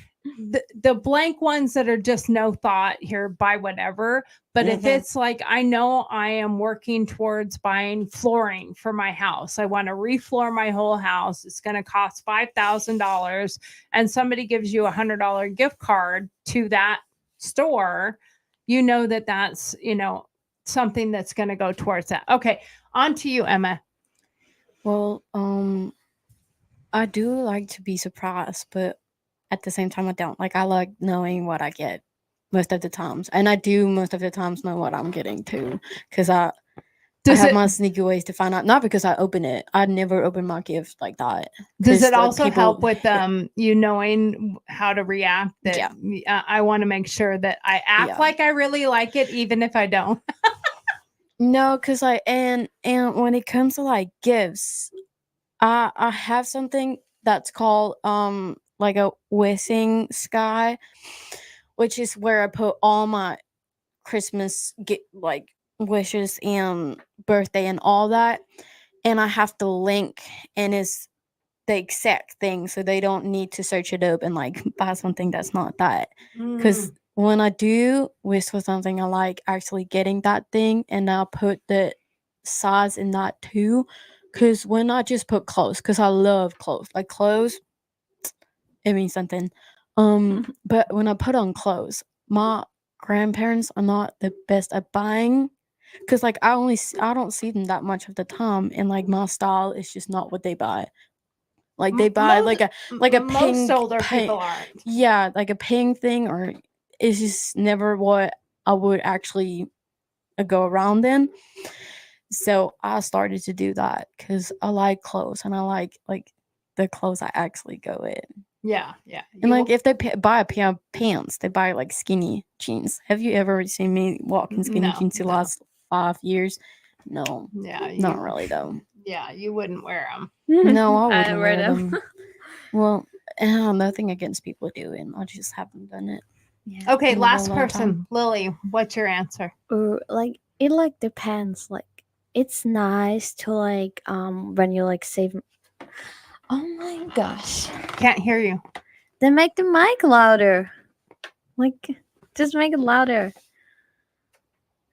[SPEAKER 3] the blank ones that are just no thought, here, buy whatever. But if
[SPEAKER 4] Mhm.
[SPEAKER 3] it's like, I know I am working towards buying flooring for my house, I want to refloor my whole house, it's going to cost $5,000, and somebody gives you $100 gift card to that store, you know that that's, something that's going to go towards that. Okay, on to you, Emma.
[SPEAKER 2] Well, I do like to be surprised, but at the same time, I don't. Like, I like knowing what I get most of the times, and I do most of the times know what I'm getting too, because I
[SPEAKER 3] Does
[SPEAKER 2] have
[SPEAKER 3] it
[SPEAKER 2] my sneaky ways to find out. Not because I open it. I never open my gift like that.
[SPEAKER 3] does
[SPEAKER 2] 'Cause,
[SPEAKER 3] it
[SPEAKER 2] like,
[SPEAKER 3] also
[SPEAKER 2] people-
[SPEAKER 3] help with you knowing how to react? That
[SPEAKER 2] Yeah.
[SPEAKER 3] I want to make sure that I act
[SPEAKER 2] Yeah.
[SPEAKER 3] like I really like it, even if I don't.
[SPEAKER 2] No, because like, and when it comes to like gifts, I have something that's called like a wishing sky, which is where I put all my Christmas like wishes and birthday and all that, and I have to link, and it's the exact thing, so they don't need to search it up and like buy something that's not that. Because when I do wish for something, I like actually getting that thing, and I'll put the size in that too. Because when I just put clothes, because I love clothes, like clothes, it means something. But when I put on clothes, my grandparents are not the best at buying, because like I don't see them that much of the time, and like my style is just not what they buy. Like they buy
[SPEAKER 3] Most,
[SPEAKER 2] like a
[SPEAKER 3] most
[SPEAKER 2] pink
[SPEAKER 3] older
[SPEAKER 2] paint,
[SPEAKER 3] people aren't.
[SPEAKER 2] yeah, like a pink thing, or it's just never what I would actually go around in. So I started to do that because I like clothes, and I like the clothes I actually go in.
[SPEAKER 3] Yeah.
[SPEAKER 2] And like if they buy a pair of pants, they buy like skinny jeans. Have you ever seen me walk in skinny
[SPEAKER 3] No,
[SPEAKER 2] jeans the
[SPEAKER 3] no.
[SPEAKER 2] last 5 years? No,
[SPEAKER 3] Yeah,
[SPEAKER 2] not really though.
[SPEAKER 3] Yeah, you wouldn't wear them.
[SPEAKER 2] No, I
[SPEAKER 1] I
[SPEAKER 2] wouldn't
[SPEAKER 1] wear
[SPEAKER 2] wear
[SPEAKER 1] them.
[SPEAKER 2] them. Well, nothing against people doing. I just haven't done it.
[SPEAKER 1] Yeah.
[SPEAKER 3] Okay,
[SPEAKER 2] In a
[SPEAKER 3] last
[SPEAKER 2] long time.
[SPEAKER 3] person, Lily. What's your answer?
[SPEAKER 1] Or like it like depends. Like it's nice to like when you like save. Oh my gosh!
[SPEAKER 3] Can't hear you.
[SPEAKER 1] Then make the mic louder. Like just make it louder.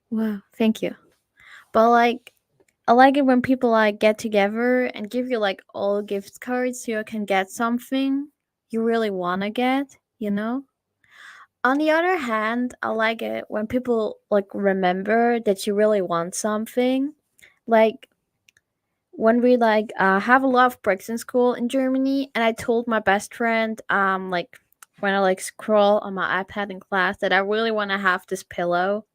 [SPEAKER 1] Wow, thank you. But like I like it when people like get together and give you like all gift cards so you can get something you really want to get, you know? On the other hand, I like it when people like remember that you really want something. Like when we like have a lot of breaks in school in Germany, and I told my best friend like when I like scroll on my iPad in class that I really want to have this pillow,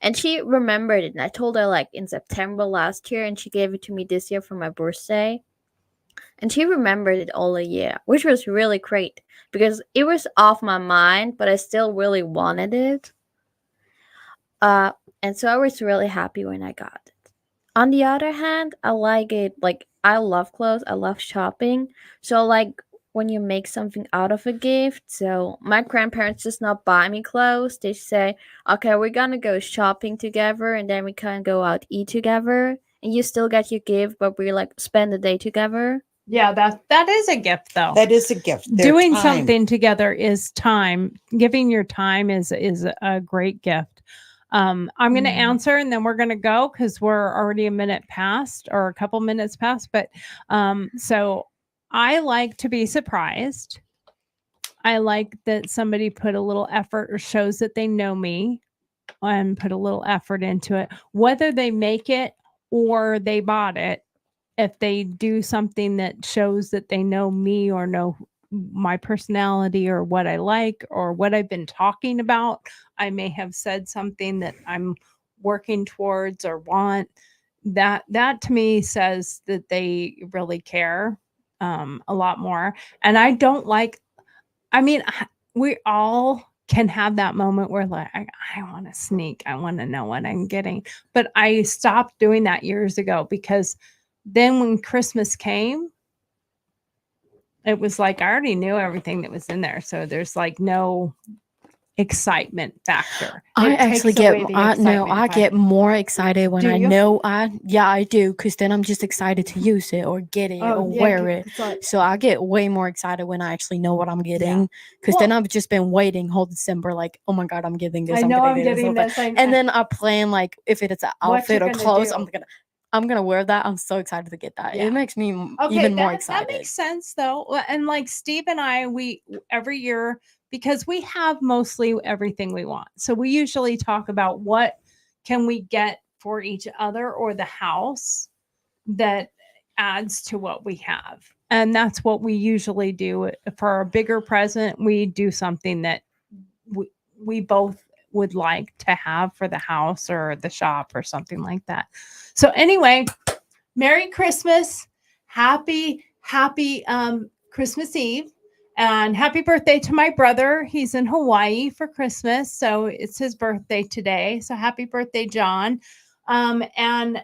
[SPEAKER 1] and she remembered it. And I told her like in September last year, and she gave it to me this year for my birthday. And she remembered it all a year, which was really great because it was off my mind, but I still really wanted it. Uh, and so I was really happy when I got it. On the other hand, I like it. Like I love clothes. I love shopping. So like when you make something out of a gift. So my grandparents just not buy me clothes. They say, "Okay, we're gonna go shopping together, and then we can go out eat together." And you still get your gift, but we like spend the day together.
[SPEAKER 3] Yeah, that is a gift though.
[SPEAKER 4] That is a gift. Their
[SPEAKER 3] Doing
[SPEAKER 4] time.
[SPEAKER 3] something together is time. Giving your time is a great gift. I'm going to answer, and then we're going to go because we're already a minute past or a couple minutes past. But so I like to be surprised. I like that somebody put a little effort or shows that they know me and put a little effort into it, whether they make it or they bought it. If they do something that shows that they know me or know my personality or what I like or what I've been talking about, I may have said something that I'm working towards or want. That to me says that they really care a lot more. And I don't like, I mean, we all can have that moment where like I want to sneak, I want to know what I'm getting. But I stopped doing that years ago because then when Christmas came, it was like I already knew everything that was in there. So there's like no excitement factor.
[SPEAKER 2] I
[SPEAKER 3] It
[SPEAKER 2] actually
[SPEAKER 3] takes
[SPEAKER 2] get
[SPEAKER 3] away the
[SPEAKER 2] I no,
[SPEAKER 3] excitement
[SPEAKER 2] I
[SPEAKER 3] if
[SPEAKER 2] get more excited when
[SPEAKER 3] Do
[SPEAKER 2] I
[SPEAKER 3] you?
[SPEAKER 2] know I do, because then I'm just excited to use it or get it or wear it.
[SPEAKER 3] It's like,
[SPEAKER 2] So I get way more excited when I actually know what I'm getting, because
[SPEAKER 3] Well-
[SPEAKER 2] then I've just been waiting whole December, like, oh my god, I'm getting this.
[SPEAKER 3] I know I'm
[SPEAKER 2] getting
[SPEAKER 3] getting this.
[SPEAKER 2] and then I plan like if it's an
[SPEAKER 3] What you're
[SPEAKER 2] outfit or
[SPEAKER 3] gonna
[SPEAKER 2] clothes,
[SPEAKER 3] do.
[SPEAKER 2] I'm gonna wear that. I'm so excited to get that.
[SPEAKER 3] Yeah.
[SPEAKER 2] It makes me
[SPEAKER 3] Okay,
[SPEAKER 2] even more
[SPEAKER 3] that
[SPEAKER 2] excited.
[SPEAKER 3] makes sense though. And like Steve and I, we every year, because we have mostly everything we want. So we usually talk about what can we get for each other or the house that adds to what we have. And that's what we usually do for a bigger present. We do something that we both would like to have for the house or the shop or something like that. So anyway, Merry Christmas. Happy Christmas Eve. And happy birthday to my brother. He's in Hawaii for Christmas. So it's his birthday today. So happy birthday, John. And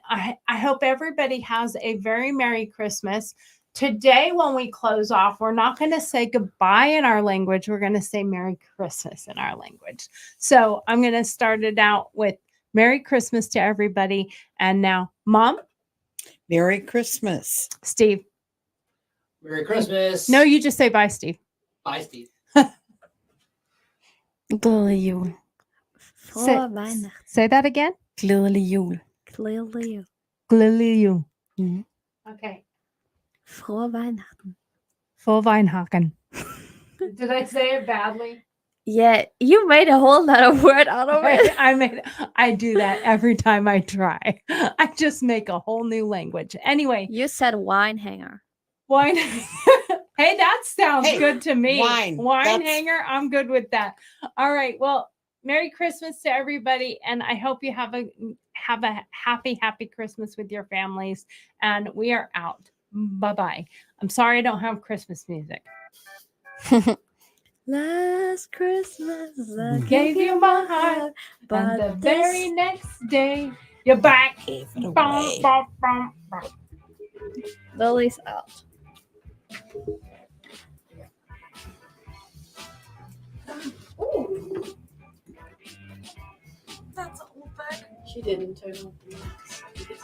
[SPEAKER 3] I hope everybody has a very Merry Christmas. Today, when we close off, we're not going to say goodbye in our language. We're going to say Merry Christmas in our language. So I'm going to start it out with Merry Christmas to everybody. And now, Mom,
[SPEAKER 4] Merry Christmas.
[SPEAKER 3] Steve.
[SPEAKER 5] Merry Christmas.
[SPEAKER 3] No, you just say bye, Steve.
[SPEAKER 5] Bye, Steve.
[SPEAKER 2] Glædelig jul.
[SPEAKER 1] Frohe Weihnachten.
[SPEAKER 3] Say that again.
[SPEAKER 2] Glædelig jul.
[SPEAKER 1] Glædelig jul.
[SPEAKER 3] Glædelig jul.
[SPEAKER 2] Mhm.
[SPEAKER 3] Okay.
[SPEAKER 1] Frohe Weihnachten.
[SPEAKER 3] Full Weinhaken. Did I say it badly?
[SPEAKER 1] Yeah, you made a whole lot of word out of it.
[SPEAKER 3] I do that every time I try. I just make a whole new language. Anyway,
[SPEAKER 1] You said wine hanger.
[SPEAKER 3] wine. Hey, that sounds
[SPEAKER 4] Hey,
[SPEAKER 3] good to me.
[SPEAKER 4] wine,
[SPEAKER 3] Wine
[SPEAKER 4] that's-
[SPEAKER 3] hanger. I'm good with that. All right. Well, Merry Christmas to everybody, and I hope you have a happy Christmas with your families. And we are out. Bye bye. I'm sorry I don't have Christmas music.
[SPEAKER 1] Last Christmas I
[SPEAKER 3] Gave you my heart,
[SPEAKER 1] but
[SPEAKER 3] and the
[SPEAKER 1] this
[SPEAKER 3] very next day you're back.
[SPEAKER 4] Gave it
[SPEAKER 3] Bum,
[SPEAKER 4] away.
[SPEAKER 3] bum, bum, bum.
[SPEAKER 1] Lily's out.
[SPEAKER 2] That's a whole bag. She didn't too.